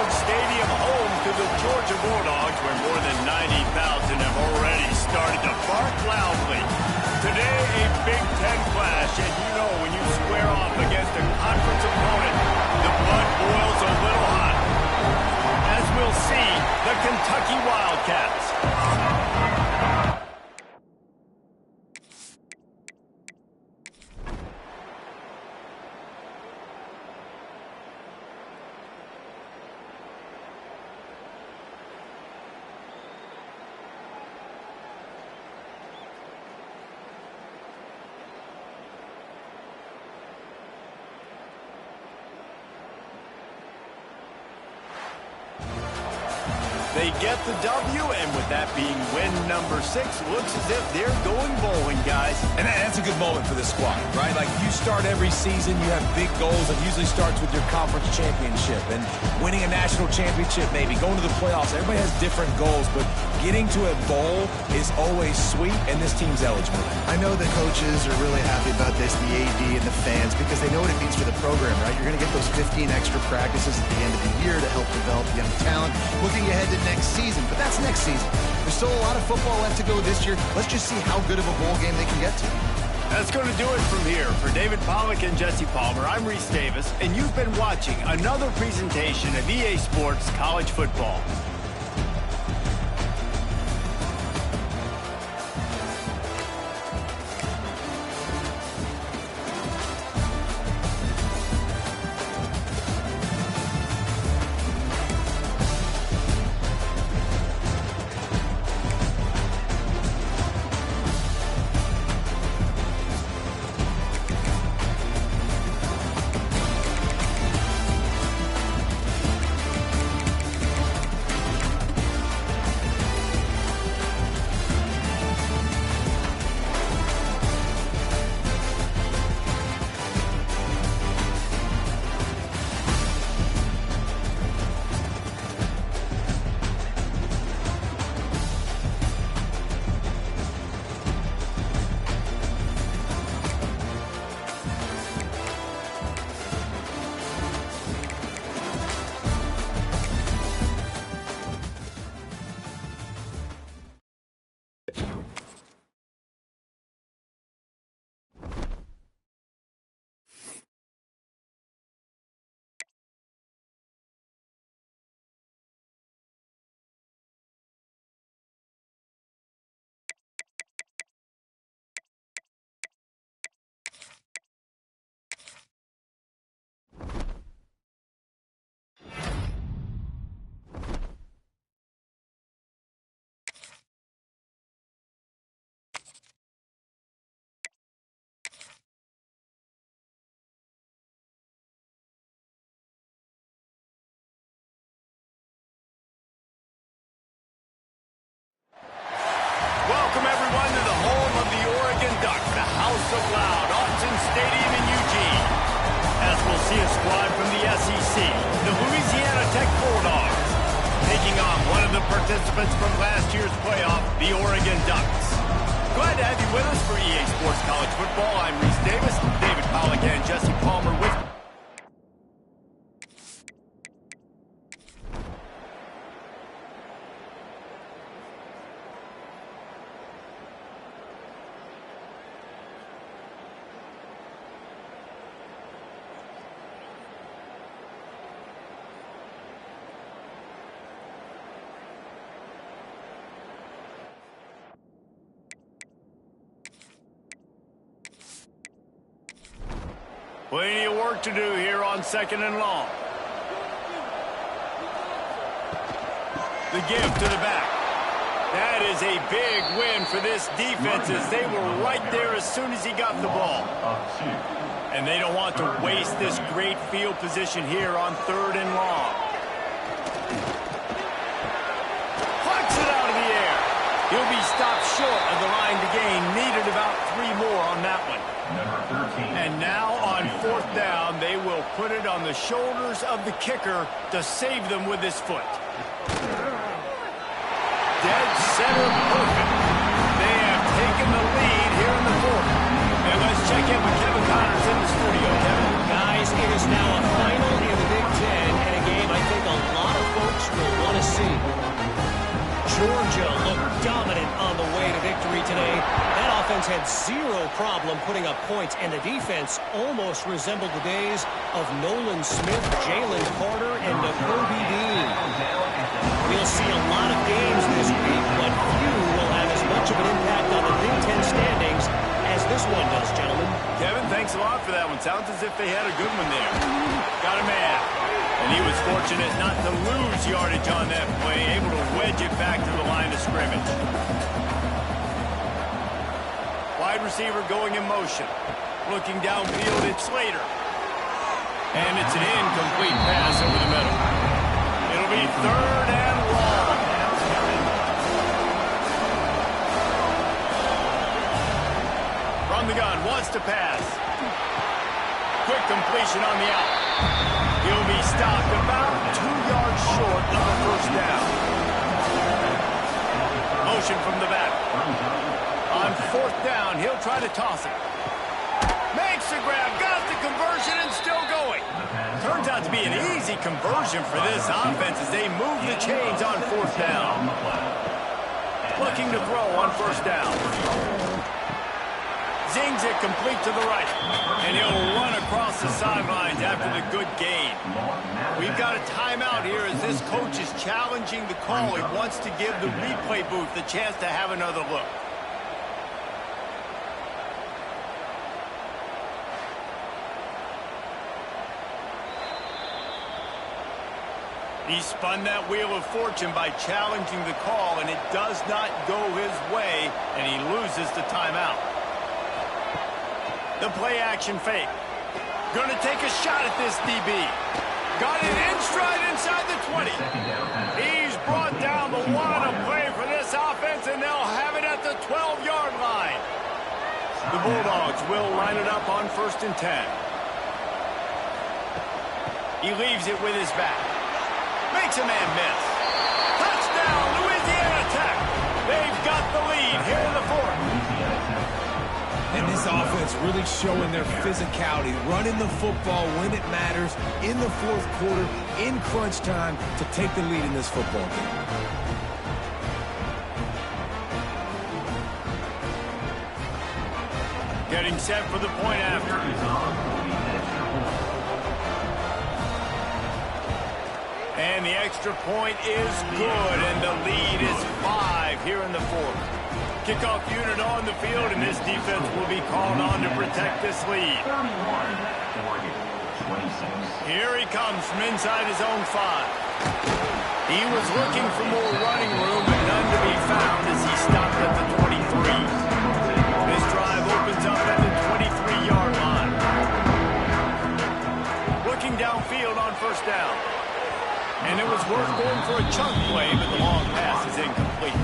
Sanford Stadium, home to the Georgia Bulldogs, where more than 90,000 have already started to bark loudly. Today, a Big Ten clash, and you know when you square off against a conference opponent, the blood boils a little hot. As we'll see, the Kentucky Wildcats. They get the W, and with that being win number 6, looks as if they're going bowling, guys. And that's a good moment for this squad, right? Like, you start every season, you have big goals. It usually starts with your conference championship and winning a national championship, maybe going to the playoffs. Everybody has different goals, but getting to a bowl is always sweet, and this team's eligible. I know the coaches are really happy about this, the AD and the fans, because they know what it means for the program, right? You're going to get those 15 extra practices at the end of the year to help develop young talent. Looking ahead to next season, but that's next season. There's still a lot of football left to go this year. Let's just see how good of a bowl game they can get to. That's going to do it from here. For David Pollack and Jesse Palmer, I'm Reese Davis, and you've been watching another presentation of EA Sports College Football. Welcome, everyone, to the home of the Oregon Ducks, the House of Loud, Autzen Stadium in Eugene. As we'll see a squad from the SEC, the Louisiana Tech Bulldogs, taking on one of the participants from last year's playoff, the Oregon Ducks. Glad to have you with us for EA Sports College Football. I'm Reese Davis, David Pollack and Jesse Palmer with me. Plenty of work to do here on 2nd and long. The give to the back. That is a big win for this defense as they were right there as soon as he got the ball. And they don't want to waste this great field position here on 3rd and long. Plucks it out of the air. He'll be stopped short of the line to gain. Needed about 3 more on that one. And now on 4th down, they will put it on the shoulders of the kicker to save them with his foot. Dead center perfect. They have taken the lead here in the 4th. And let's check in with Kevin Connors in the studio. Kevin? Guys, it is now a final in the Big Ten and a game I think a lot of offense had zero problem putting up points, and the defense almost resembled the days of Nolan Smith, Jalen Carter, and Ocfb Dean. We'll see a lot of games this week, but few will have as much of an impact on the Big Ten standings as this one does, gentlemen. Kevin, thanks a lot for that one. Sounds as if they had a good one there. Got a man. And he was fortunate not to lose yardage on that play, able to wedge it back to the line of scrimmage. Wide receiver going in motion. Looking downfield, it's Slater. And it's an incomplete pass over the middle. It'll be 3rd and long. From the gun, wants to pass. Quick completion on the out. He'll be stopped about 2 yards short of the 1st down. Motion from the back. On 4th down, he'll try to toss it. Makes the grab, got the conversion, and still going. Turns out to be an easy conversion for this offense as they move the chains on 4th down. Looking to throw on 1st down. Zings it complete to the right. And he'll run across the sidelines after the good gain. We've got a timeout here as this coach is challenging the call. He wants to give the replay booth the chance to have another look. He spun that wheel of fortune by challenging the call, and it does not go his way, and he loses the timeout. The play-action fake. Going to take a shot at this DB. Got it in stride inside the 20. He's brought down the one of play for this offense, and they'll have it at the 12-yard line. The Bulldogs will line it up on 1st and 10. He leaves it with his back. Makes a man miss. Touchdown, Louisiana Tech. They've got the lead here in the 4th. And this offense really showing their physicality, running the football when it matters, in the 4th quarter, in crunch time, to take the lead in this football game. Getting set for the point after. And the extra point is good, and the lead is 5 here in the 4th. Kickoff unit on the field, and this defense will be called on to protect this lead. Here he comes from inside his own 5. He was looking for more running room, but none to be found as he stopped at the 23. This drive opens up at the 23-yard line. Looking downfield on 1st down. And it was worth going for a chunk play, but the long pass is incomplete.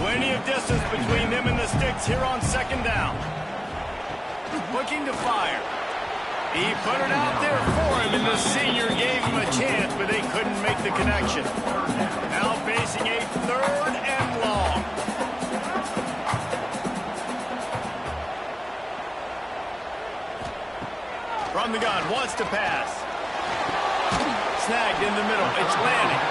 Plenty of distance between them and the sticks here on 2nd down. Looking to fire. He put it out there for him, and the senior gave him a chance, but they couldn't make the connection. Now facing a 3rd and long. From the gun, wants to pass. Snagged in the middle. It's Lanning.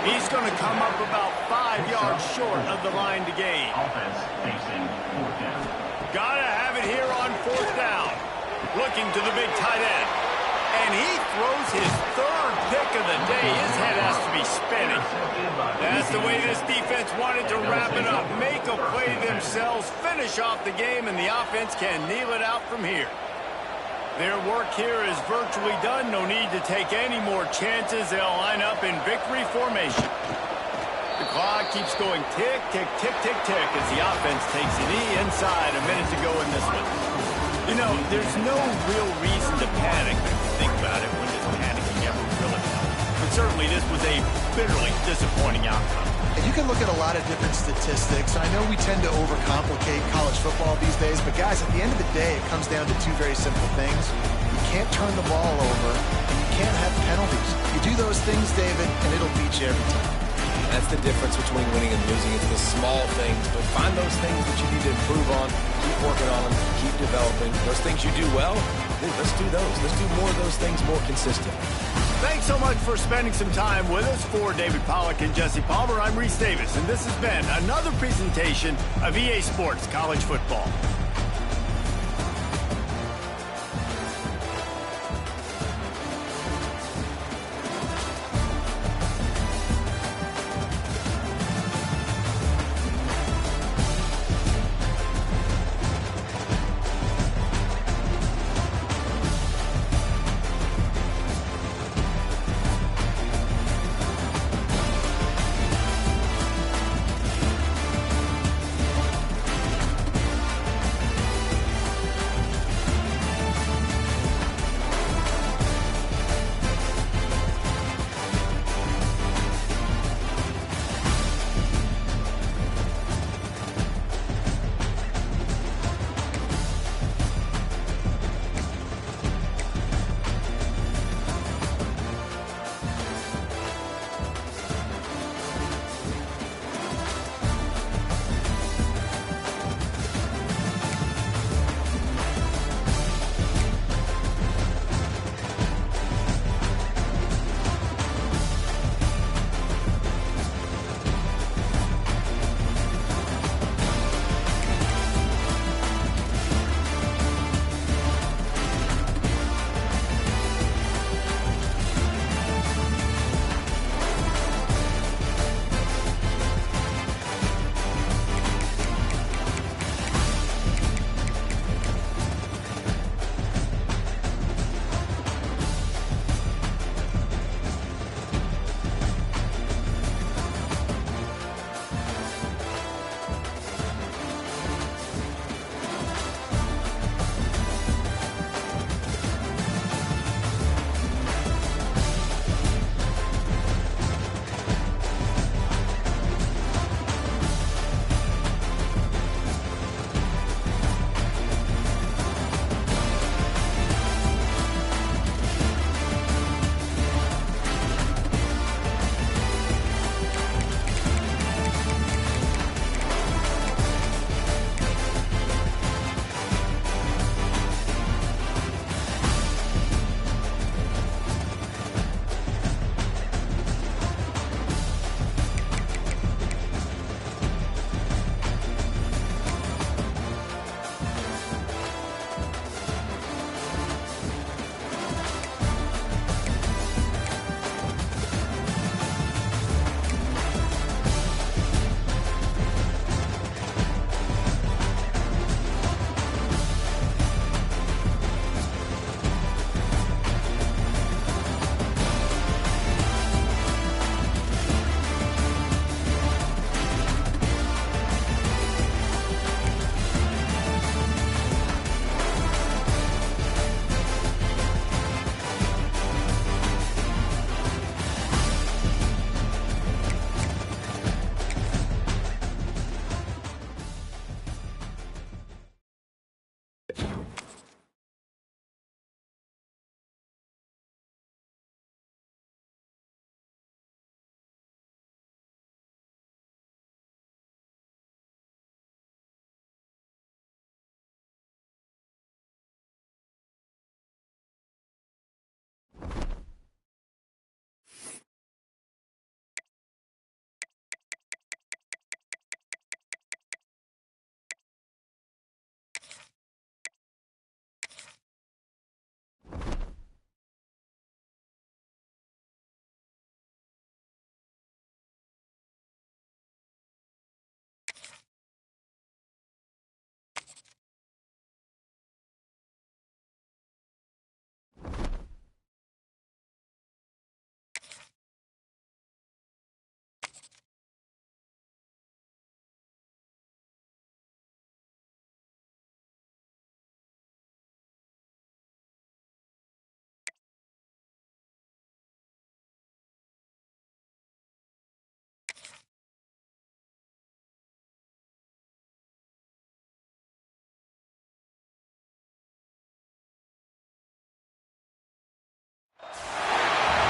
He's going to come up about 5 yards short of the line to gain. Offense facing 4th down. Gotta have it here on 4th down. Looking to the big tight end. And he throws his 3rd pick of the day. His head has to be spinning. That's the way this defense wanted to wrap it up. Make a play themselves, finish off the game, and the offense can kneel it out from here. Their work here is virtually done. No need to take any more chances. They'll line up in victory formation. The clock keeps going tick, tick, tick, tick, tick as the offense takes a knee inside a minute to go in this one. You know, there's no real reason to panic if you think about it when does panicking ever really help. But certainly this was a bitterly disappointing outcome. And you can look at a lot of different statistics. I know we tend to overcomplicate college football these days, but guys, at the end of the day, it comes down to 2 very simple things. You can't turn the ball over, and you can't have penalties. You do those things, David, and it'll beat you every time. That's the difference between winning and losing. It's the small things, but find those things that you need to improve on, keep working on them, keep developing. Those things you do well, let's do those. Let's do more of those things more consistently. Thanks so much for spending some time with us. For David Pollack and Jesse Palmer, I'm Reese Davis, and this has been another presentation of EA Sports College Football.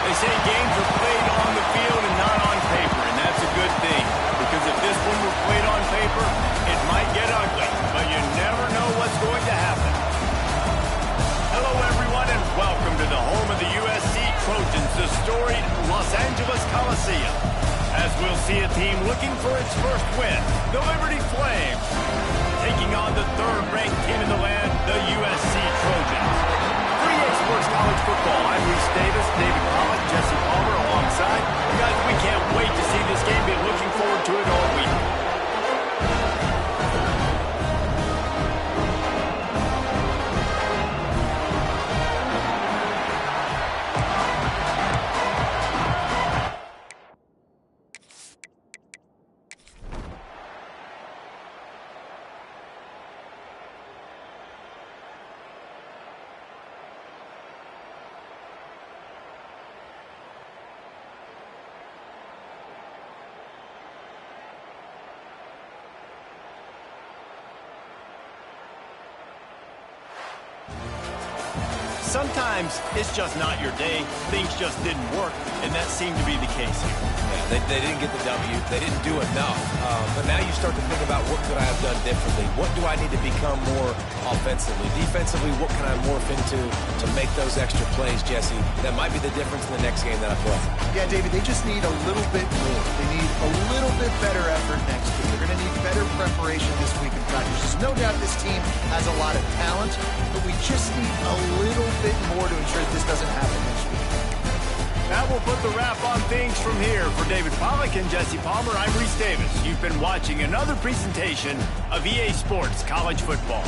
They say games are played on the field and not on paper, and that's a good thing. Because if this one were played on paper, it might get ugly, but you never know what's going to happen. Hello, everyone, and welcome to the home of the USC Trojans, the storied Los Angeles Coliseum, as we'll see a team looking for its first win, the Liberty Flames, taking on the third-ranked team in the land, the USC Trojans. For EA Sports College Football, I'm Reese Davis, David Pollock, Jesse Palmer alongside. You guys, we can't wait to see this game. Been looking forward to it all week. Sometimes it's just not your day. Things just didn't work, and that seemed to be the case here. Yeah, they didn't get the W. They didn't do enough. But now you start to think about what could I have done differently? What do I need to become more offensively? Defensively, what can I morph into to make those extra plays, Jesse? That might be the difference in the next game that I play. Yeah, David, they just need a little bit more. They need a little bit better effort next week. They're going to need better preparation this week in practice. There's no doubt this team has a lot of talent, but we just need a little bit more to ensure that this doesn't happen next week. That will put the wrap on things from here. For David Pollock and Jesse Palmer, I'm Reese Davis. You've been watching another presentation of EA Sports College Football.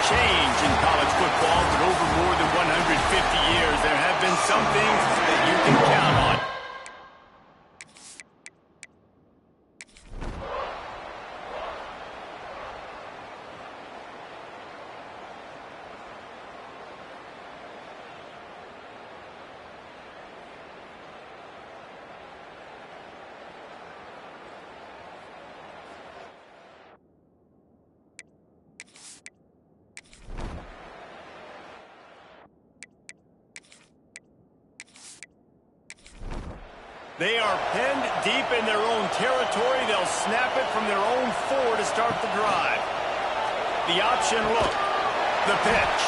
change in college football, but over more than 150 years, there have been some things that you can count on. They are pinned deep in their own territory. They'll snap it from their own 4 to start the drive. The option look. The pitch.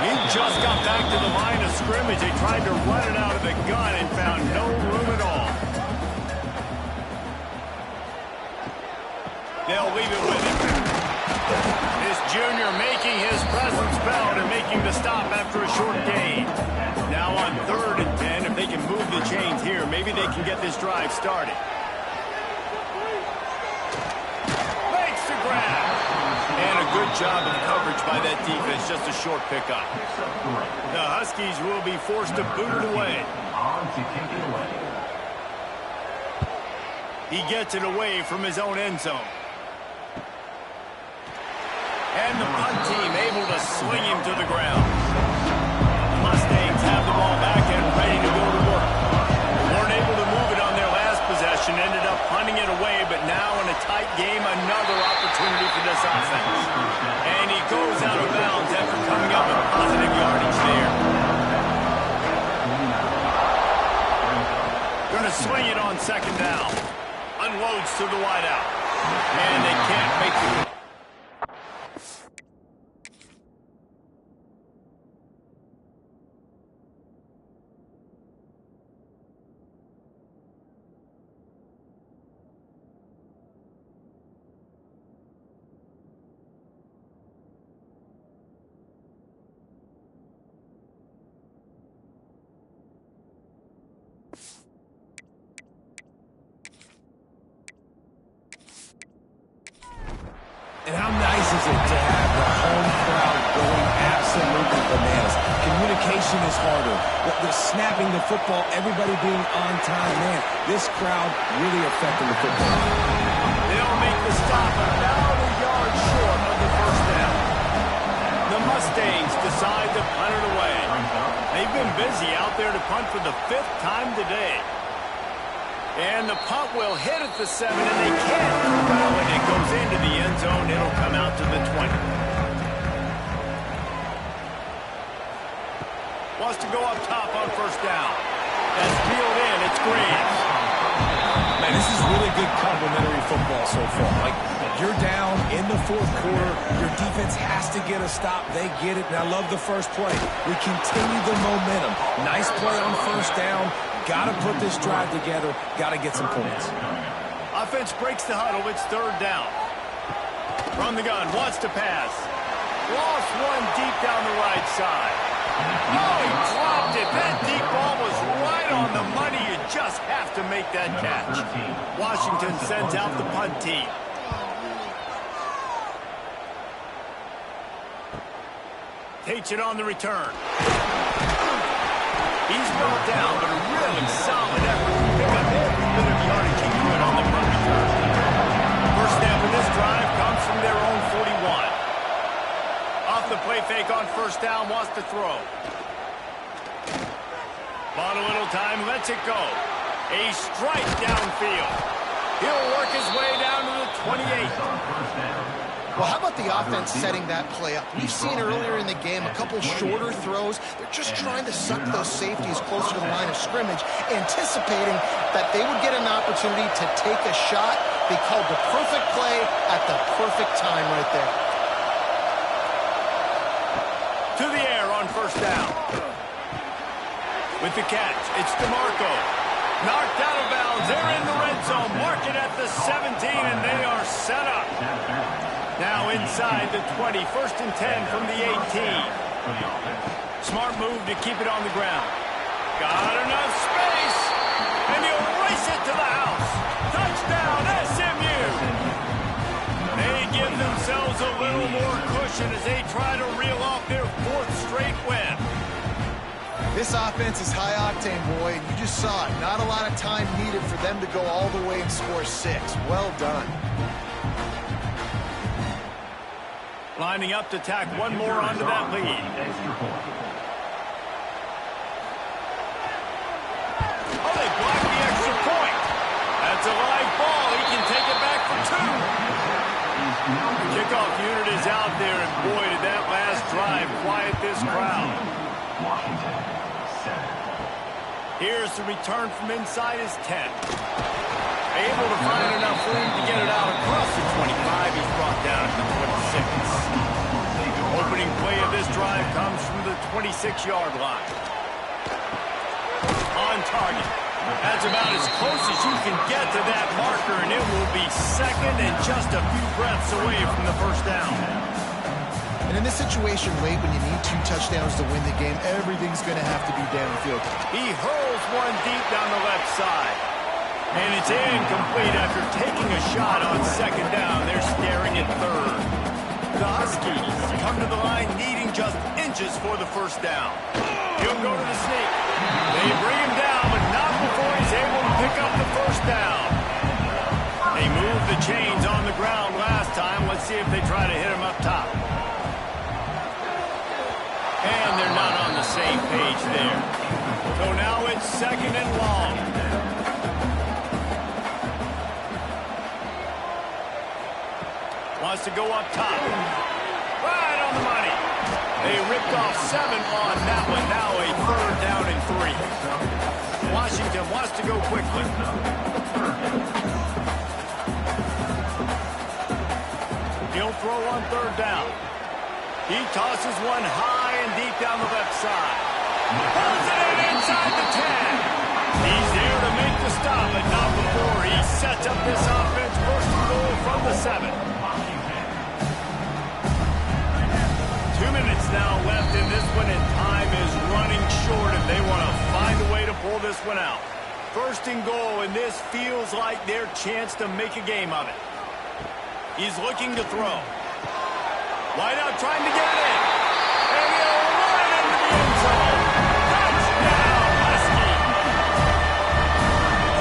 He just got back to the line of scrimmage. They tried to run it out of the gun and found no room at all. They'll leave it with him. This junior making his presence felt and making the stop after a short gain. Now on 3rd and 10, if they can move the chains here, maybe they can get this drive started. Makes the grab. And a good job of coverage by that defense, just a short pickup. The Huskies will be forced to boot it away. He gets it away from his own end zone. And the punt team able to sling him to the ground. Mustangs have the ball back and ready to go to work. Weren't able to move it on their last possession, ended up punting it away, but now in a tight game, another opportunity for this offense. And he goes out of bounds after coming up with positive yardage there. Going to swing it on 2nd down. Unloads to the wideout. And they can't make the... And how nice is it to have the home crowd going absolutely bananas? Communication is harder. The snapping the football, everybody being on time. Man, this crowd really affecting the football. They'll make the stop about a yard short of the 1st down. The Mustangs decide to punt it away. They've been busy out there to punt for the 5th time today. And the punt will hit at the 7, and they can't corral it. It goes into the end zone. It'll come out to the 20. Wants to go up top on 1st down. That's peeled in. It's Greaves. Man, this is really good complementary football so far. Like, you're down in the 4th quarter. Your defense has to get a stop. They get it, and I love the first play. We continue the momentum. Nice play on 1st down. Got to put this drive together. Got to get some points. Offense breaks the huddle. It's 3rd down. From the gun. Wants to pass. Lost one deep down the right side. Oh, he dropped it. That deep ball was right on the money. You just have to make that catch. Washington sends out the punt team. Takes it on the return. He's brought down, but a really solid effort to pick up every bit of yardage he could on the punt return. First snap of this drive comes from their own 41. Off the play fake on 1st down, wants to throw. Bought a little time, lets it go. A strike downfield. He'll work his way down to the 28. Well, how about the offense setting that play up? We've seen earlier in the game a couple shorter throws. They're just trying to suck those safeties closer to the line of scrimmage, anticipating that they would get an opportunity to take a shot. They called the perfect play at the perfect time right there. To the air on 1st down. With the catch, it's DeMarco. Knocked out of bounds. They're in the red zone. Mark it at the 17, and they are set up. Now inside the 20. 1st and 10 from the 18. Smart move to keep it on the ground. Got enough space. And he'll race it to the house. Touchdown, SMU. They give themselves a little more cushion motion as they try to reel off their 4th straight win. This offense is high octane, boy, and you just saw it. Not a lot of time needed for them to go all the way and score 6. Well done. Lining up to tack one more onto that lead. Oh, they blocked the extra point. That's a live ball. He can take it back for 2. The kickoff unit is out there, and boy, did that last drive quiet this crowd. Here's the return from inside his 10. Able to find enough room to get it out across the 25. He's brought down at the 26. Opening play of this drive comes from the 26-yard line. On target. That's about as close as you can get to that marker, and it will be second and just a few breaths away from the first down. And in this situation late, when you need 2 touchdowns to win the game, everything's going to have to be downfield. He hurls one deep down the left side. And it's incomplete after taking a shot on 2nd down. They're staring at 3rd. The Huskies come to the line needing just inches for the first down. He'll go to the sneak. They bring him down, but not before he's able to pick up the first down. They moved the chains on the ground last time. Let's see if they try to hit him up top. And they're not on the same page there. So now it's 2nd and long. Wants to go up top. Right on the money. They ripped off 7 on that one. Now a 3rd down and 3. Washington wants to go quickly. He'll throw on 3rd down. He tosses one high and deep down the left side. Pulls it in inside the 10. He's there to make the stop, but not before he sets up this offense. 1st and goal from the 7. 2 minutes now left in this one, and time is running short if they want to find a way to pull this one out. 1st and goal, and this feels like their chance to make a game of it. He's looking to throw. Wide out trying to get it in. And he'll run it into the end zone. Touchdown, Husky.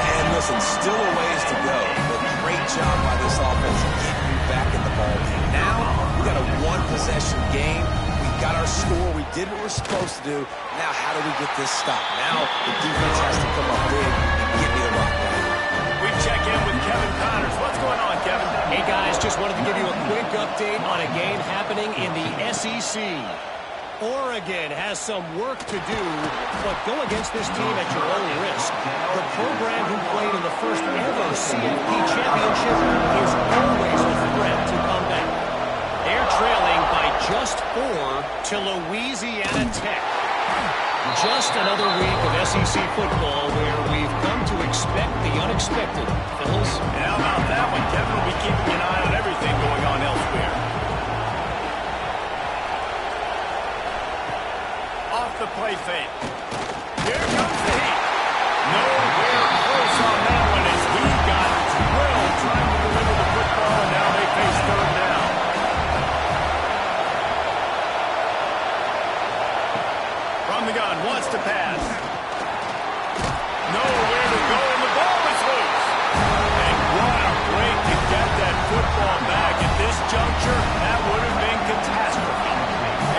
And listen, still a ways to go, but great job by this offense getting you back in the ball game. Now, we got a 1-possession game. We got our score. We did what we're supposed to do. Now, how do we get this stop? Now, the defense has to come up big and get me the rock back. We check in with Kevin Connors. What's going on, Kevin? Hey, guys, just wanted to give you a quick update on a game happening in the SEC. Oregon has some work to do, but go against this team at your own risk. The program who played in the first ever CFP championship is always a threat to come back. They're trailing by just 4 to Louisiana Tech. Just another week of SEC football where we've come to expect the unexpected. Fellas? And how about that one? Kevin will be keeping an eye on everything going on elsewhere. Off the play fake. Here comes the heat. Nowhere close on that one as he got drilled trying to deliver the football, and now they face 3rd down. From the gun, wants to pass. Nowhere to go, and the ball is loose. And what a break to get that football back at this juncture. That would have been catastrophe.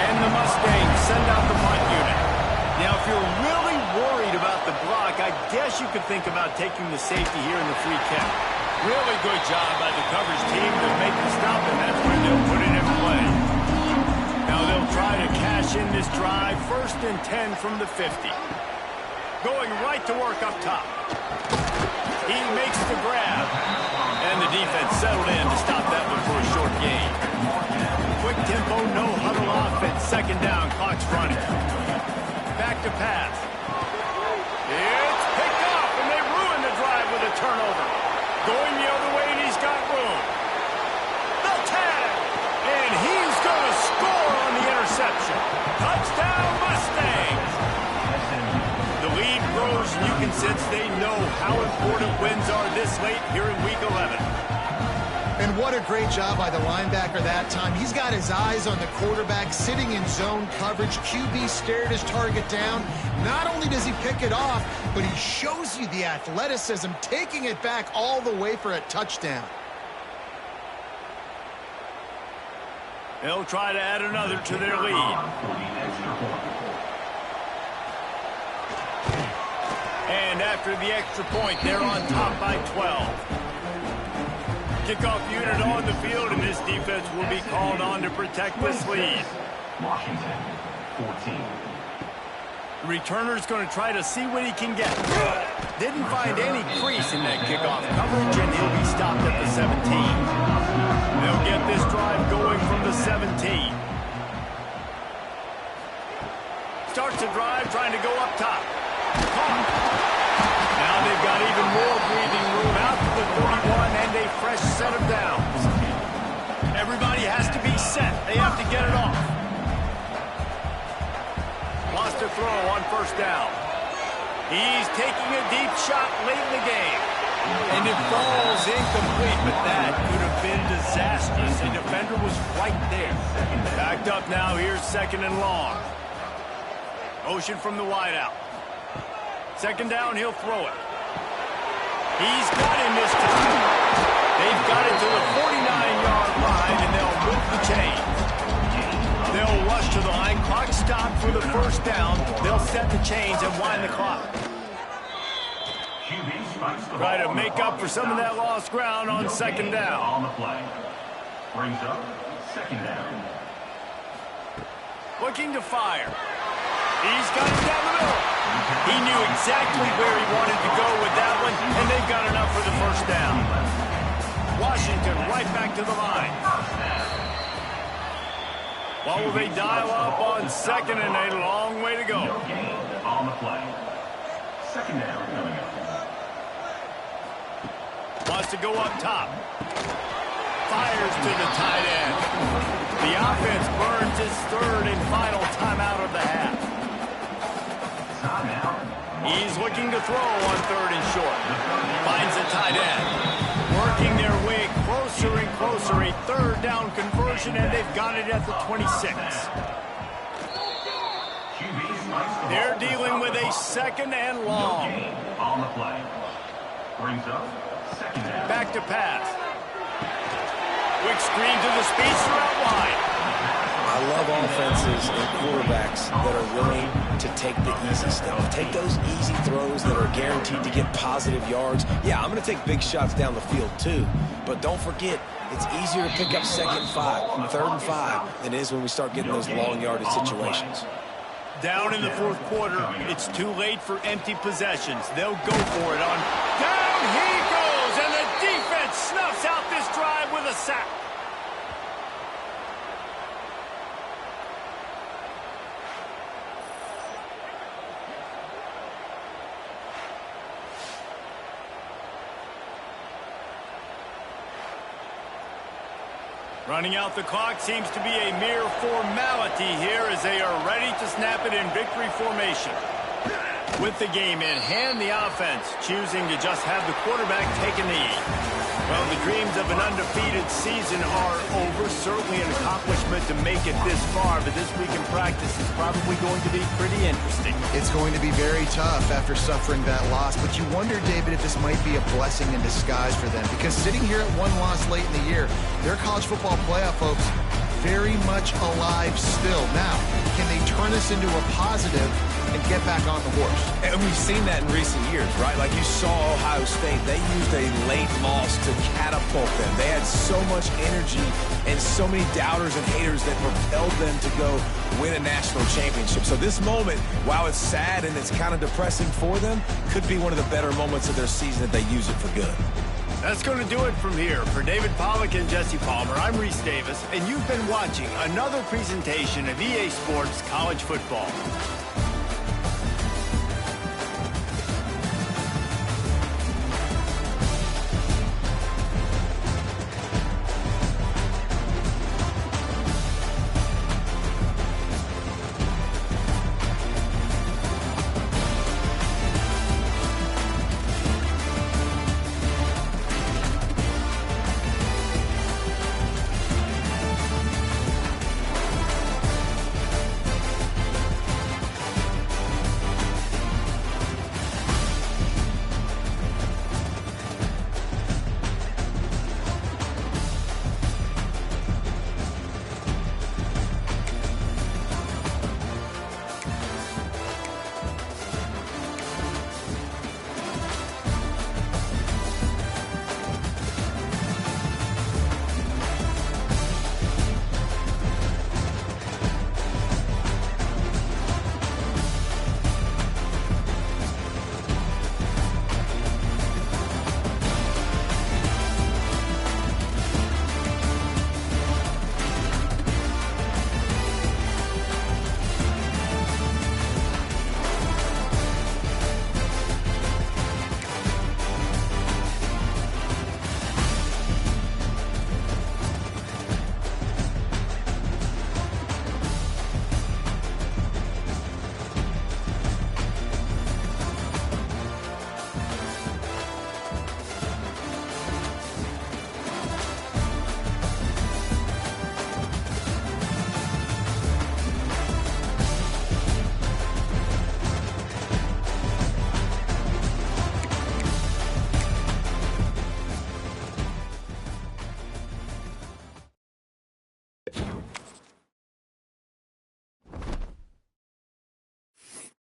And the Mustangs send out the punt unit. Now, if you're really worried about the block, I guess you could think about taking the safety here in the free kick. Really good job by the coverage team to make the stop, and that's when they'll put it in play. Now they'll try to cash in this drive. 1st and 10 from the 50. Going right to work up top. He makes the grab. And the defense settled in to stop that one for a short gain. Quick tempo, no huddle offense. 2nd down, clock's running. Back to pass. It's picked off, and they ruin the drive with a turnover. Going the other way, and he's got room. The tag. And he's going to score on the interception. Touchdown, Mustangs. The lead grows, and you can sense they know how important wins are this late here in Week 11. And what a great job by the linebacker that time. He's got his eyes on the quarterback, sitting in zone coverage. QB stared his target down. Not only does he pick it off, but he shows you the athleticism, taking it back all the way for a touchdown. They'll try to add another to their lead. And after the extra point, they're on top by 12. Kickoff unit on the field, and this defense will be called on to protect this lead. Washington, 14. The returner's going to try to see what he can get. Didn't find any crease in that kickoff coverage, and he'll be stopped at the 17. They'll get this drive going from the 17. Starts the drive, trying to go up top. Now they've got even more breathing room out to the 31 and a fresh set of downs. Everybody has to be set. They have to get it off. Lost a throw on first down. He's taking a deep shot late in the game. And it falls incomplete, but that could have been disastrous. The defender was right there. Backed up now. Here's second and long. Motion from the wideout. Second down, he'll throw it. He's got him this time. They've got it to the 49-yard line, and they'll move the chain. They'll rush to the line. Clock stopped for the first down. They'll set the chains and wind the clock. Try to make up for some of that lost ground on second down. On the play. Brings up second down. Looking to fire. He's got it down the middle. He knew exactly where he wanted to go with that one, and they've got enough for the first down. Washington right back to the line. What will they dial up on second, and a long way to go. On the play. Second down coming up. Wants to go up top. Fires to the tight end. The offense burns his third and final timeout of the half. He's looking to throw on third and short. Finds the tight end. Working their way closer and closer. A third down conversion, and they've got it at the 26. They're dealing with a second and long. On the play. Brings up second down. Back to pass. Quick screen to the speedster out wide. I love offenses and quarterbacks that are willing to take the easy stuff. Take those easy throws that are guaranteed to get positive yards. Yeah, I'm going to take big shots down the field too. But don't forget, it's easier to pick up second and 5, third and 5 than it is when we start getting those long yardage situations. Down in the fourth quarter, it's too late for empty possessions. They'll go for it on. Down he goes, and the defense snuffs out this drive with a sack. Running out the clock seems to be a mere formality here as they are ready to snap it in victory formation. With the game in hand, the offense choosing to just have the quarterback take a knee. Well, the dreams of an undefeated season are over. Certainly an accomplishment to make it this far, but this week in practice is probably going to be pretty interesting. It's going to be very tough after suffering that loss, but you wonder, David, if this might be a blessing in disguise for them, because sitting here at one loss late in the year, their college football playoff hopes very much alive still. Now, can they turn this into a positive and get back on the horse? And we've seen that in recent years, right? Like you saw Ohio State, they used a late loss to catapult them. They had so much energy and so many doubters and haters that propelled them to go win a national championship. So this moment, while it's sad and it's kind of depressing for them, could be one of the better moments of their season if they use it for good. That's going to do it from here. For David Pollack and Jesse Palmer, I'm Reese Davis, and you've been watching another presentation of EA Sports College Football.